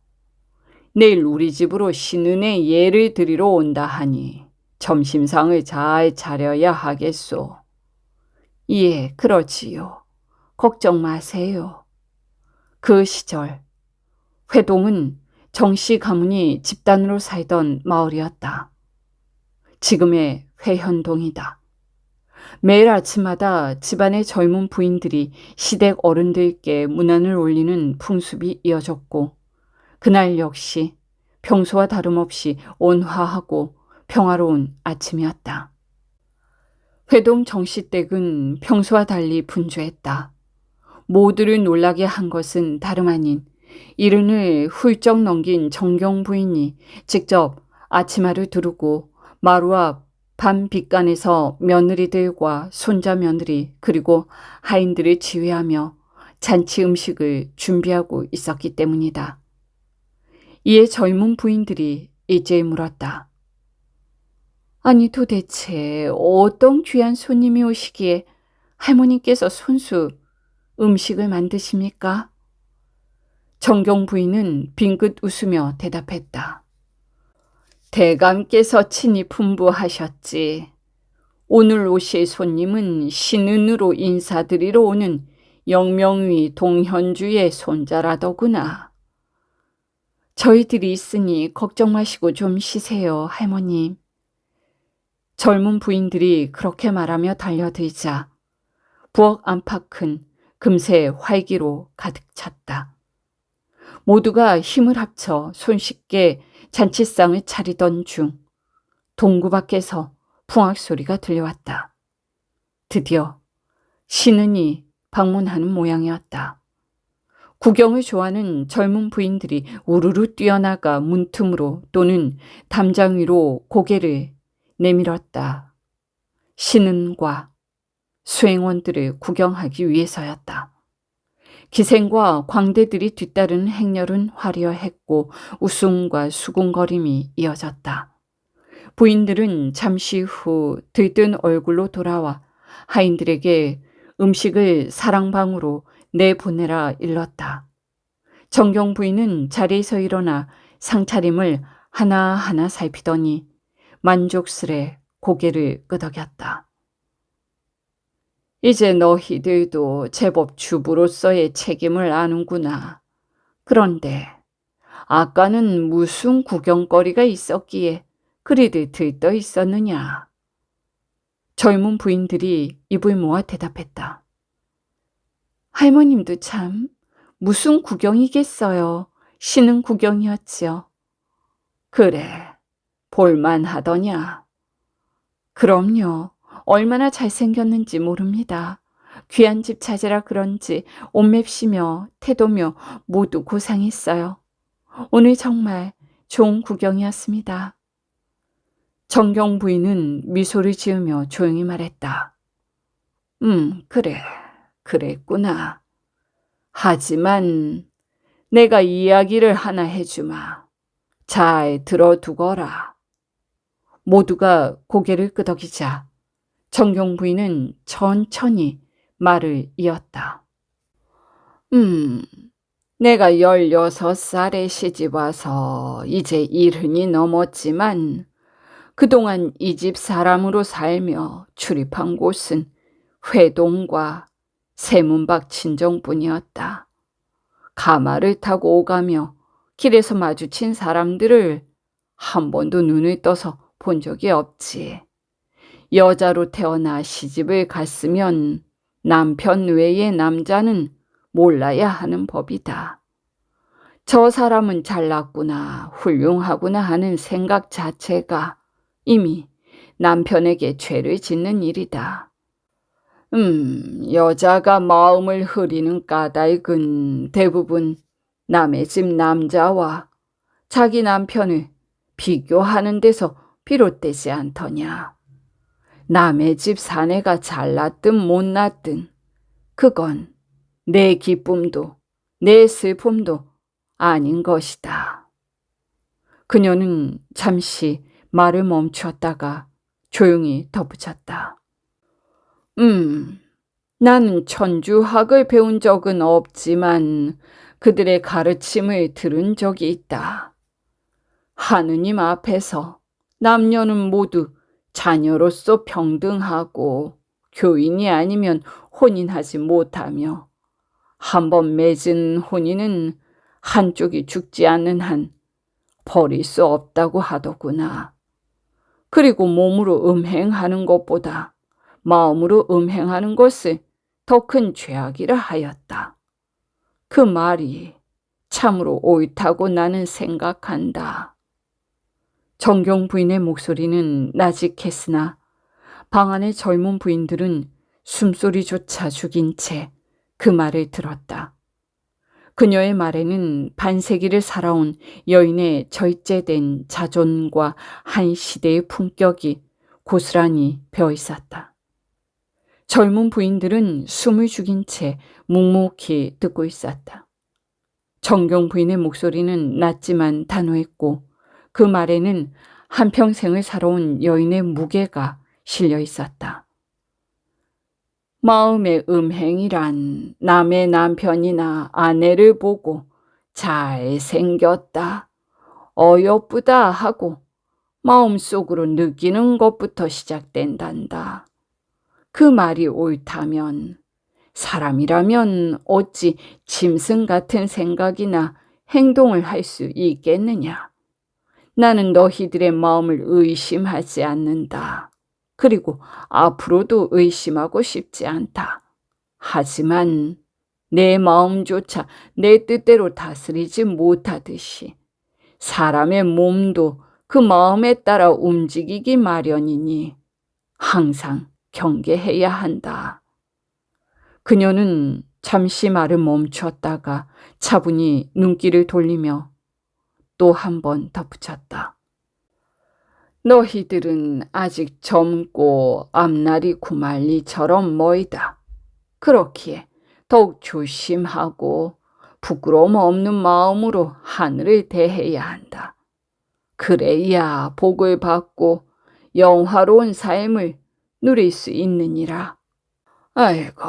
내일 우리 집으로 신은의 예를 드리러 온다 하니 점심상을 잘 차려야 하겠소. 예, 그렇지요. 걱정 마세요. 그 시절 회동은 정씨 가문이 집단으로 살던 마을이었다. 지금의 회현동이다. 매일 아침마다 집안의 젊은 부인들이 시댁 어른들께 문안을 올리는 풍습이 이어졌고 그날 역시 평소와 다름없이 온화하고 평화로운 아침이었다. 회동 정씨댁은 평소와 달리 분주했다. 모두를 놀라게 한 것은 다름 아닌 이른을 훌쩍 넘긴 정경 부인이 직접 아침알을 두르고 마루 앞 밤 빛간에서 며느리들과 손자 며느리 그리고 하인들을 지휘하며 잔치 음식을 준비하고 있었기 때문이다. 이에 젊은 부인들이 일제히 물었다. 아니 도대체 어떤 귀한 손님이 오시기에 할머니께서 손수 음식을 만드십니까? 정경 부인은 빙긋 웃으며 대답했다. 대감께서 친히 분부하셨지. 오늘 오실 손님은 신은으로 인사드리러 오는 영명위 동현주의 손자라더구나. 저희들이 있으니 걱정 마시고 좀 쉬세요, 할머님. 젊은 부인들이 그렇게 말하며 달려들자 부엌 안팎은 금세 활기로 가득 찼다. 모두가 힘을 합쳐 손쉽게 잔치상을 차리던 중 동구 밖에서 풍악 소리가 들려왔다. 드디어 신은이 방문하는 모양이었다. 구경을 좋아하는 젊은 부인들이 우르르 뛰어나가 문틈으로 또는 담장 위로 고개를 내밀었다. 신은과 수행원들을 구경하기 위해서였다. 기생과 광대들이 뒤따르는 행렬은 화려했고 웃음과 수군거림이 이어졌다. 부인들은 잠시 후 들뜬 얼굴로 돌아와 하인들에게 음식을 사랑방으로 내보내라 일렀다. 정경 부인은 자리에서 일어나 상차림을 하나하나 살피더니 만족스레 고개를 끄덕였다. 이제 너희들도 제법 주부로서의 책임을 아는구나. 그런데 아까는 무슨 구경거리가 있었기에 그리들 들떠 있었느냐. 젊은 부인들이 입을 모아 대답했다. 할머님도 참 무슨 구경이겠어요. 신은 구경이었지요. 그래, 볼만하더냐. 그럼요. 얼마나 잘생겼는지 모릅니다. 귀한 집 찾으라 그런지 옷맵시며 태도며 모두 고상했어요. 오늘 정말 좋은 구경이었습니다. 정경 부인은 미소를 지으며 조용히 말했다. 그래, 그랬구나. 하지만 내가 이야기를 하나 해주마. 잘 들어두거라. 모두가 고개를 끄덕이자 정경 부인은 천천히 말을 이었다. 내가 16살에 시집 와서 이제 70이 넘었지만 그동안 이 집 사람으로 살며 출입한 곳은 회동과 세문박 친정뿐이었다. 가마를 타고 오가며 길에서 마주친 사람들을 한 번도 눈을 떠서 본 적이 없지. 여자로 태어나 시집을 갔으면 남편 외의 남자는 몰라야 하는 법이다. 저 사람은 잘났구나, 훌륭하구나 하는 생각 자체가 이미 남편에게 죄를 짓는 일이다. 여자가 마음을 흐리는 까닭은 대부분 남의 집 남자와 자기 남편을 비교하는 데서 비롯되지 않더냐. 남의 집 사내가 잘났든 못났든 그건 내 기쁨도 내 슬픔도 아닌 것이다. 그녀는 잠시 말을 멈추었다가 조용히 덧붙였다. 나는 천주학을 배운 적은 없지만 그들의 가르침을 들은 적이 있다. 하느님 앞에서 남녀는 모두 자녀로서 평등하고 교인이 아니면 혼인하지 못하며 한번 맺은 혼인은 한쪽이 죽지 않는 한 버릴 수 없다고 하더구나. 그리고 몸으로 음행하는 것보다 마음으로 음행하는 것을 더 큰 죄악이라 하였다. 그 말이 참으로 옳다고 나는 생각한다. 정경 부인의 목소리는 나직했으나 방 안의 젊은 부인들은 숨소리조차 죽인 채 그 말을 들었다. 그녀의 말에는 반세기를 살아온 여인의 절제된 자존과 한 시대의 품격이 고스란히 배어 있었다. 젊은 부인들은 숨을 죽인 채 묵묵히 듣고 있었다. 정경 부인의 목소리는 낮지만 단호했고 그 말에는 한평생을 살아온 여인의 무게가 실려 있었다. 마음의 음행이란 남의 남편이나 아내를 보고 잘생겼다, 어여쁘다 하고 마음속으로 느끼는 것부터 시작된단다. 그 말이 옳다면 사람이라면 어찌 짐승 같은 생각이나 행동을 할 수 있겠느냐. 나는 너희들의 마음을 의심하지 않는다. 그리고 앞으로도 의심하고 싶지 않다. 하지만 내 마음조차 내 뜻대로 다스리지 못하듯이 사람의 몸도 그 마음에 따라 움직이기 마련이니 항상 경계해야 한다. 그녀는 잠시 말을 멈추었다가 차분히 눈길을 돌리며 또 한 번 덧붙였다. 너희들은 아직 젊고 앞날이 구말리처럼 멀다. 그렇기에 더욱 조심하고 부끄러움 없는 마음으로 하늘을 대해야 한다. 그래야 복을 받고 영화로운 삶을 누릴 수 있느니라. 아이고,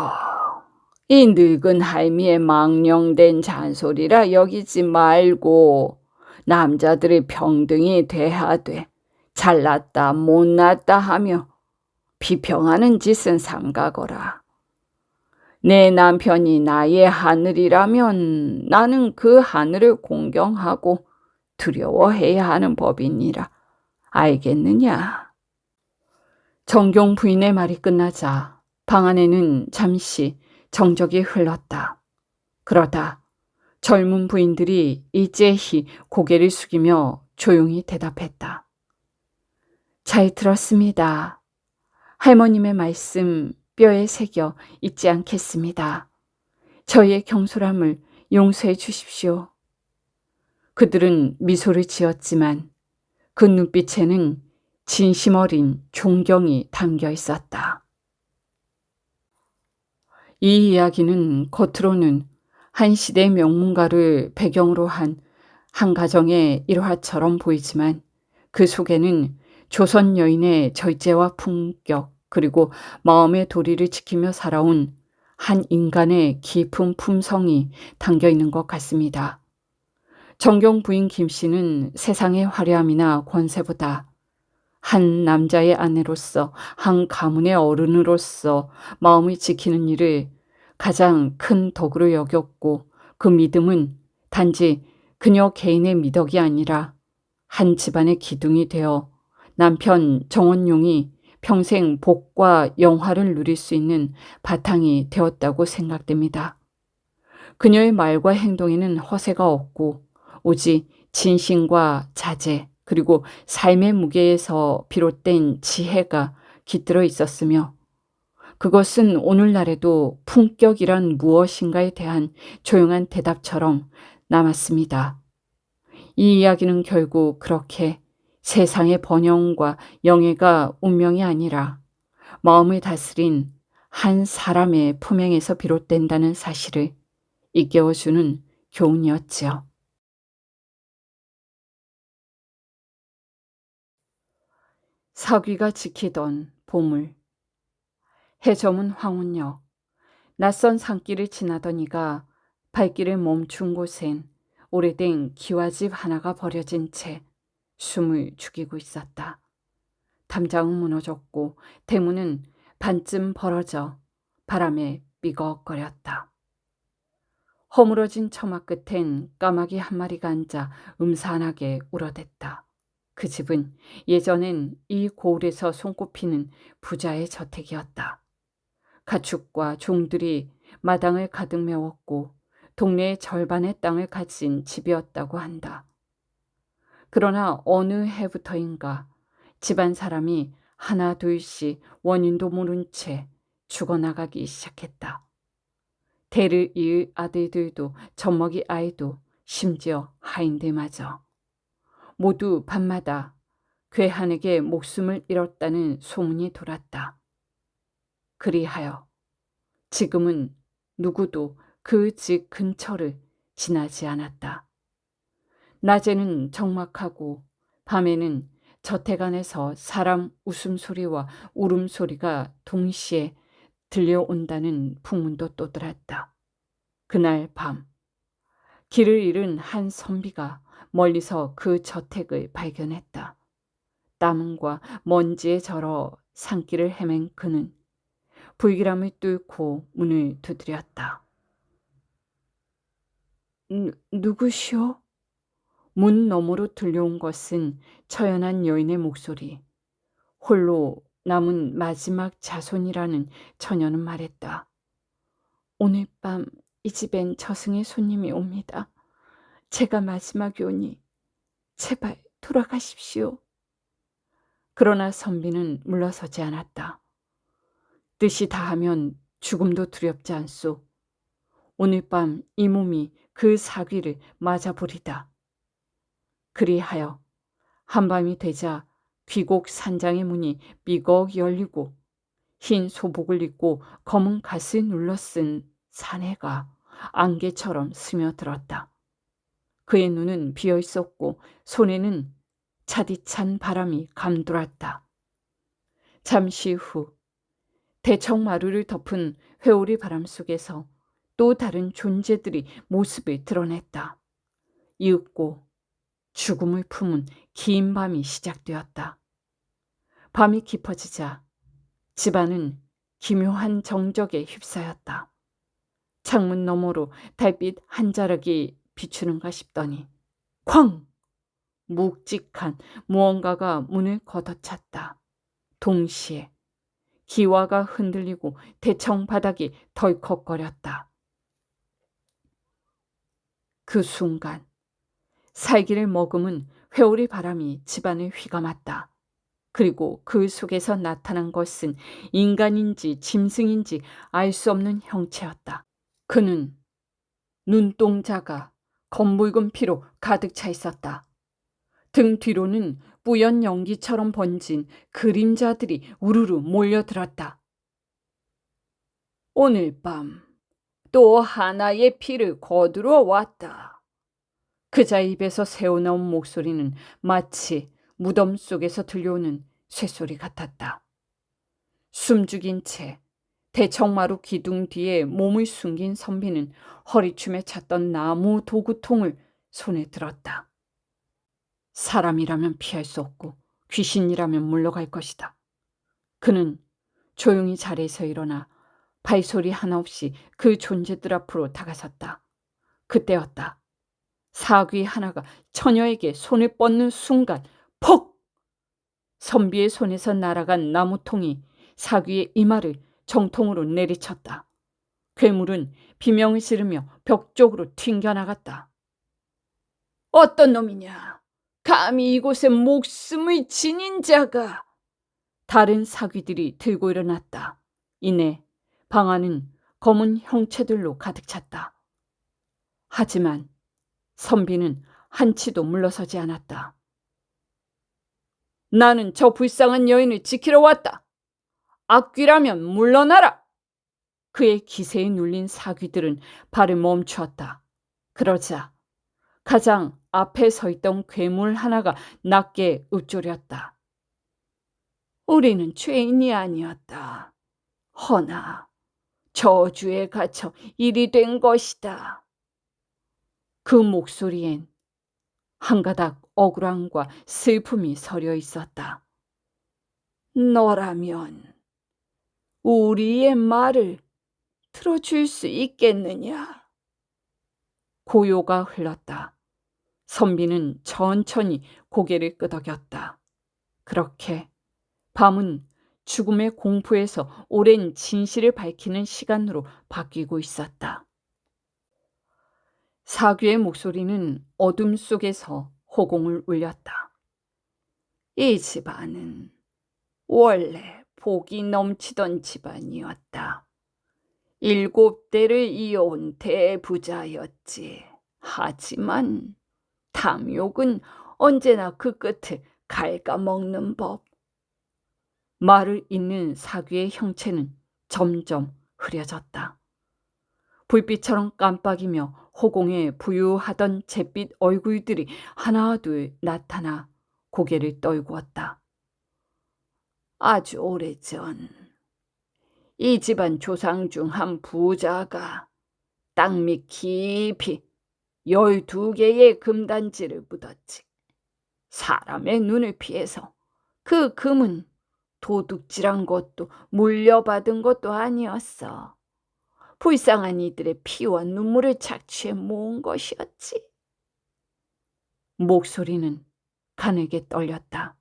이 늙은 할미의 망령된 잔소리라 여기지 말고 남자들을 평등히 대하되 잘났다 못났다 하며 비평하는 짓은 삼가거라. 내 남편이 나의 하늘이라면 나는 그 하늘을 공경하고 두려워해야 하는 법이니라. 알겠느냐? 정경 부인의 말이 끝나자 방 안에는 잠시 정적이 흘렀다. 그러다 젊은 부인들이 일제히 고개를 숙이며 조용히 대답했다. 잘 들었습니다. 할머님의 말씀 뼈에 새겨 잊지 않겠습니다. 저희의 경솔함을 용서해 주십시오. 그들은 미소를 지었지만 그 눈빛에는 진심 어린 존경이 담겨 있었다. 이 이야기는 겉으로는 한 시대의 명문가를 배경으로 한 가정의 일화처럼 보이지만 그 속에는 조선 여인의 절제와 품격 그리고 마음의 도리를 지키며 살아온 한 인간의 깊은 품성이 담겨 있는 것 같습니다. 정경 부인 김 씨는 세상의 화려함이나 권세보다 한 남자의 아내로서, 한 가문의 어른으로서 마음을 지키는 일을 가장 큰 덕으로 여겼고, 그 믿음은 단지 그녀 개인의 미덕이 아니라 한 집안의 기둥이 되어 남편 정원용이 평생 복과 영화를 누릴 수 있는 바탕이 되었다고 생각됩니다. 그녀의 말과 행동에는 허세가 없고 오직 진심과 자제, 그리고 삶의 무게에서 비롯된 지혜가 깃들어 있었으며, 그것은 오늘날에도 품격이란 무엇인가에 대한 조용한 대답처럼 남았습니다. 이 이야기는 결국 그렇게 세상의 번영과 영예가 운명이 아니라 마음을 다스린 한 사람의 품행에서 비롯된다는 사실을 일깨워주는 교훈이었지요. 사귀가 지키던 보물. 해저문 황혼역. 낯선 산길을 지나더니가 발길을 멈춘 곳엔 오래된 기와집 하나가 버려진 채 숨을 죽이고 있었다. 담장은 무너졌고 대문은 반쯤 벌어져 바람에 삐걱거렸다. 허물어진 처마 끝엔 까마귀 한 마리가 앉아 음산하게 울어댔다. 그 집은 예전엔 이 고을에서 손꼽히는 부자의 저택이었다. 가축과 종들이 마당을 가득 메웠고 동네의 절반의 땅을 가진 집이었다고 한다. 그러나 어느 해부터인가 집안 사람이 하나 둘씩 원인도 모른 채 죽어나가기 시작했다. 대를 이을 아들들도 젖먹이 아이도 심지어 하인들마저 모두 밤마다 괴한에게 목숨을 잃었다는 소문이 돌았다. 그리하여 지금은 누구도 그 집 근처를 지나지 않았다. 낮에는 적막하고 밤에는 저택 안에서 사람 웃음소리와 울음소리가 동시에 들려온다는 풍문도 떠들었다. 그날 밤 길을 잃은 한 선비가 멀리서 그 저택을 발견했다. 땀과 먼지에 절어 산길을 헤맨 그는 불길함을 뚫고 문을 두드렸다. 누구시오? 문 너머로 들려온 것은 처연한 여인의 목소리. 홀로 남은 마지막 자손이라는 처녀는 말했다. 오늘 밤 이 집엔 저승의 손님이 옵니다. 제가 마지막이오니 제발 돌아가십시오. 그러나 선비는 물러서지 않았다. 뜻이 다하면 죽음도 두렵지 않소. 오늘 밤 이 몸이 그 사귀를 맞아보리다. 그리하여 한밤이 되자 귀곡 산장의 문이 삐걱 열리고 흰 소복을 입고 검은 갓을 눌러쓴 사내가 안개처럼 스며들었다. 그의 눈은 비어 있었고 손에는 차디찬 바람이 감돌았다. 잠시 후 대청마루를 덮은 회오리 바람 속에서 또 다른 존재들이 모습을 드러냈다. 이윽고 죽음을 품은 긴 밤이 시작되었다. 밤이 깊어지자 집안은 기묘한 정적에 휩싸였다. 창문 너머로 달빛 한 자락이 비추는가 싶더니 쾅! 묵직한 무언가가 문을 걷어찼다. 동시에 기와가 흔들리고 대청 바닥이 덜컥거렸다. 그 순간 살기를 머금은 회오리 바람이 집안을 휘감았다. 그리고 그 속에서 나타난 것은 인간인지 짐승인지 알 수 없는 형체였다. 그는 눈동자가 검붉은 피로 가득 차 있었다. 등 뒤로는 뿌연 연기처럼 번진 그림자들이 우르르 몰려들었다. 오늘 밤 또 하나의 피를 거두러 왔다. 그자 입에서 새어나온 목소리는 마치 무덤 속에서 들려오는 쇠소리 같았다. 숨죽인 채 대청마루 기둥 뒤에 몸을 숨긴 선비는 허리춤에 찼던 나무 도구통을 손에 들었다. 사람이라면 피할 수 없고 귀신이라면 물러갈 것이다. 그는 조용히 자리에서 일어나 발소리 하나 없이 그 존재들 앞으로 다가섰다. 그때였다. 사귀 하나가 처녀에게 손을 뻗는 순간 퍽! 선비의 손에서 날아간 나무통이 사귀의 이마를 정통으로 내리쳤다. 괴물은 비명을 지르며 벽 쪽으로 튕겨나갔다. 어떤 놈이냐? 감히 이곳에 목숨을 지닌 자가! 다른 사귀들이 들고 일어났다. 이내 방 안은 검은 형체들로 가득 찼다. 하지만 선비는 한치도 물러서지 않았다. 나는 저 불쌍한 여인을 지키러 왔다. 악귀라면 물러나라. 그의 기세에 눌린 사귀들은 발을 멈추었다. 그러자 가장 앞에 서 있던 괴물 하나가 낮게 읊조렸다. 우리는 죄인이 아니었다. 허나 저주에 갇혀 일이 된 것이다. 그 목소리엔 한 가닥 억울함과 슬픔이 서려 있었다. 너라면 우리의 말을 들어줄 수 있겠느냐? 고요가 흘렀다. 선비는 천천히 고개를 끄덕였다. 그렇게 밤은 죽음의 공포에서 오랜 진실을 밝히는 시간으로 바뀌고 있었다. 사귀의 목소리는 어둠 속에서 호공을 울렸다. 이 집안은 원래 복이 넘치던 집안이었다. 7대를 이어온 대부자였지. 하지만 탐욕은 언제나 그 끝을 갉아먹는 법. 말을 잇는 사귀의 형체는 점점 흐려졌다. 불빛처럼 깜빡이며 호공에 부유하던 잿빛 얼굴들이 하나둘 나타나 고개를 떨구었다. 아주 오래전 이 집안 조상 중 한 부자가 땅 밑 깊이 12개의 금단지를 묻었지. 사람의 눈을 피해서 그 금은 도둑질한 것도 물려받은 것도 아니었어. 불쌍한 이들의 피와 눈물을 착취해 모은 것이었지. 목소리는 가늘게 떨렸다.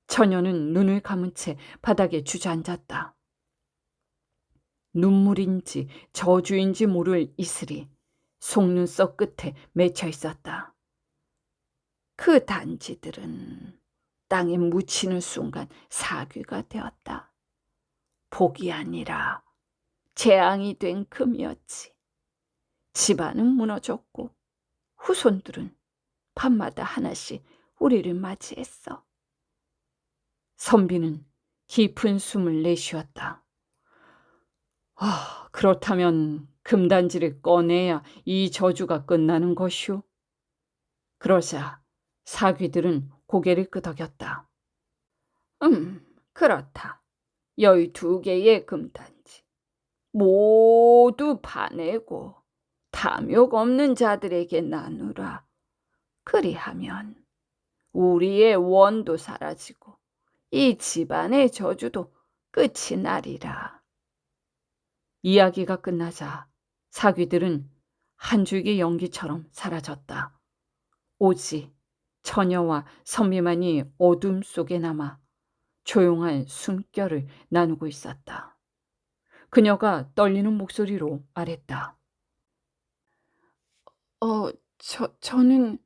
처녀는 눈을 감은 채 바닥에 주저앉았다. 눈물인지 저주인지 모를 이슬이 속눈썹 끝에 맺혀 있었다. 그 단지들은 땅에 묻히는 순간 사귀가 되었다. 복이 아니라 재앙이 된 금이었지. 집안은 무너졌고 후손들은 밤마다 하나씩 우리를 맞이했어. 선비는 깊은 숨을 내쉬었다. 그렇다면 금단지를 꺼내야 이 저주가 끝나는 것이오. 그러자 사귀들은 고개를 끄덕였다. 그렇다. 12개의 금단지. 모두 파내고 탐욕 없는 자들에게 나누라. 그리하면 우리의 원도 사라지고 이 집안의 저주도 끝이 나리라. 이야기가 끝나자 사귀들은 한 줄기 연기처럼 사라졌다. 오직 처녀와 선비만이 어둠 속에 남아 조용한 숨결을 나누고 있었다. 그녀가 떨리는 목소리로 말했다. 저는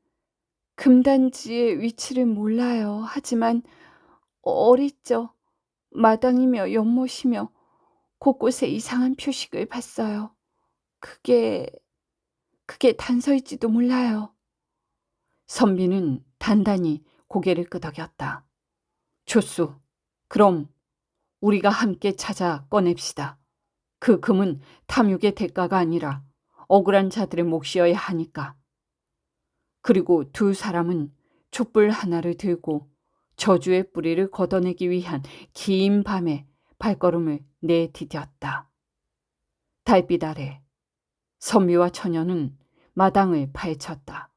금단지의 위치를 몰라요. 하지만 어릿저 마당이며 연못이며 곳곳에 이상한 표식을 봤어요. 그게 단서일지도 몰라요. 선비는 단단히 고개를 끄덕였다. 좋소. 그럼 우리가 함께 찾아 꺼냅시다. 그 금은 탐욕의 대가가 아니라 억울한 자들의 몫이어야 하니까. 그리고 두 사람은 촛불 하나를 들고 저주의 뿌리를 걷어내기 위한 긴 밤에 발걸음을 내디뎠다. 달빛 아래 선비와 처녀는 마당을 파헤쳤다.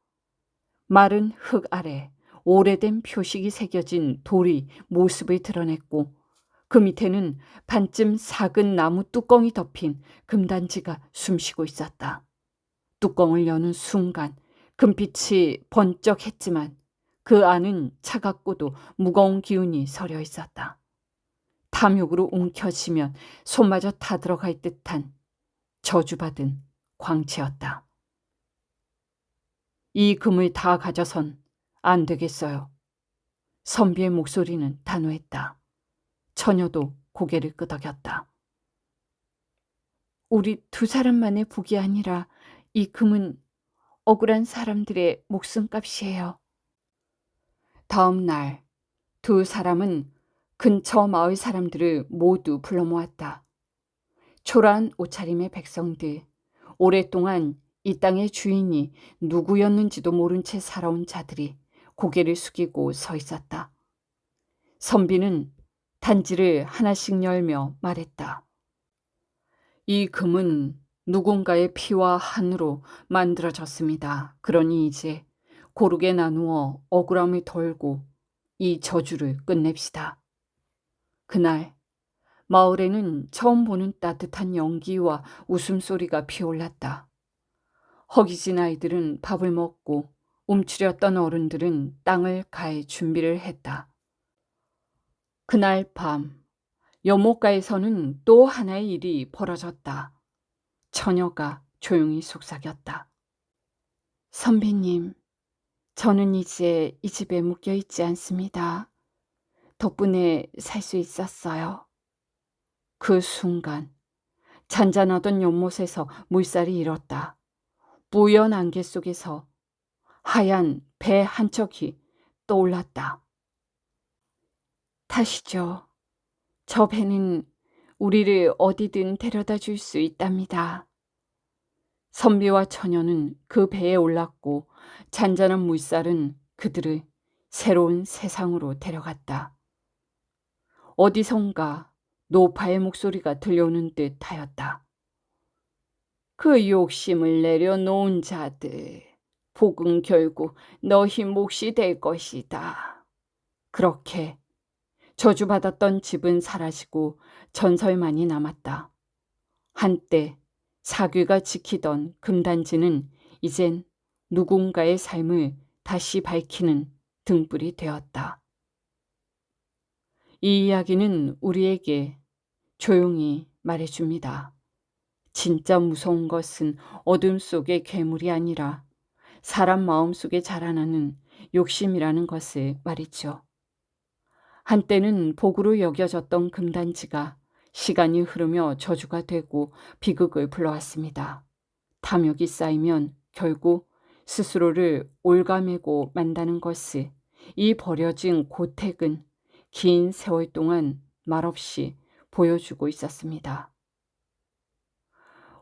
마른 흙 아래 오래된 표식이 새겨진 돌이 모습을 드러냈고 그 밑에는 반쯤 삭은 나무 뚜껑이 덮인 금단지가 숨쉬고 있었다. 뚜껑을 여는 순간 금빛이 번쩍했지만 그 안은 차갑고도 무거운 기운이 서려 있었다. 탐욕으로 움켜쥐면 손마저 타들어갈 듯한 저주받은 광채였다. 이 금을 다 가져선 안 되겠어요. 선비의 목소리는 단호했다. 처녀도 고개를 끄덕였다. 우리 두 사람만의 복이 아니라 이 금은 억울한 사람들의 목숨값이에요. 다음 날 두 사람은 근처 마을 사람들을 모두 불러 모았다. 초라한 옷차림의 백성들, 오랫동안 이 땅의 주인이 누구였는지도 모른 채 살아온 자들이 고개를 숙이고 서 있었다. 선비는 단지를 하나씩 열며 말했다. 이 금은 누군가의 피와 한으로 만들어졌습니다. 그러니 이제 고르게 나누어 억울함을 덜고 이 저주를 끝냅시다. 그날 마을에는 처음 보는 따뜻한 연기와 웃음소리가 피어올랐다. 허기진 아이들은 밥을 먹고 움츠렸던 어른들은 땅을 갈 준비를 했다. 그날 밤 연못가에서는 또 하나의 일이 벌어졌다. 처녀가 조용히 속삭였다. 선비님, 저는 이제 이 집에 묶여 있지 않습니다. 덕분에 살 수 있었어요. 그 순간 잔잔하던 연못에서 물살이 일었다. 뿌연 안개 속에서 하얀 배 한 척이 떠올랐다. 타시죠. 저 배는 우리를 어디든 데려다 줄 수 있답니다. 선비와 처녀는 그 배에 올랐고 잔잔한 물살은 그들을 새로운 세상으로 데려갔다. 어디선가 노파의 목소리가 들려오는 듯 하였다. 그 욕심을 내려놓은 자들, 복은 결국 너희 몫이 될 것이다. 그렇게 저주받았던 집은 사라지고 전설만이 남았다. 한때 사귀가 지키던 금단지는 이젠 누군가의 삶을 다시 밝히는 등불이 되었다. 이 이야기는 우리에게 조용히 말해줍니다. 진짜 무서운 것은 어둠 속의 괴물이 아니라 사람 마음 속에 자라나는 욕심이라는 것을 말이죠. 한때는 복으로 여겨졌던 금단지가 시간이 흐르며 저주가 되고 비극을 불러왔습니다. 탐욕이 쌓이면 결국 스스로를 올가매고 만다는 것을 이 버려진 고택은 긴 세월 동안 말없이 보여주고 있었습니다.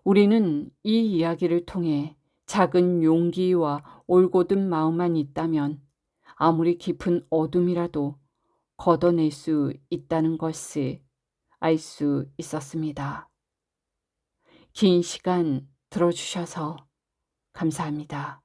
우리는 이 이야기를 통해 작은 용기와 올곧은 마음만 있다면 아무리 깊은 어둠이라도 걷어낼 수 있다는 것을 알 수 있었습니다. 긴 시간 들어주셔서 감사합니다.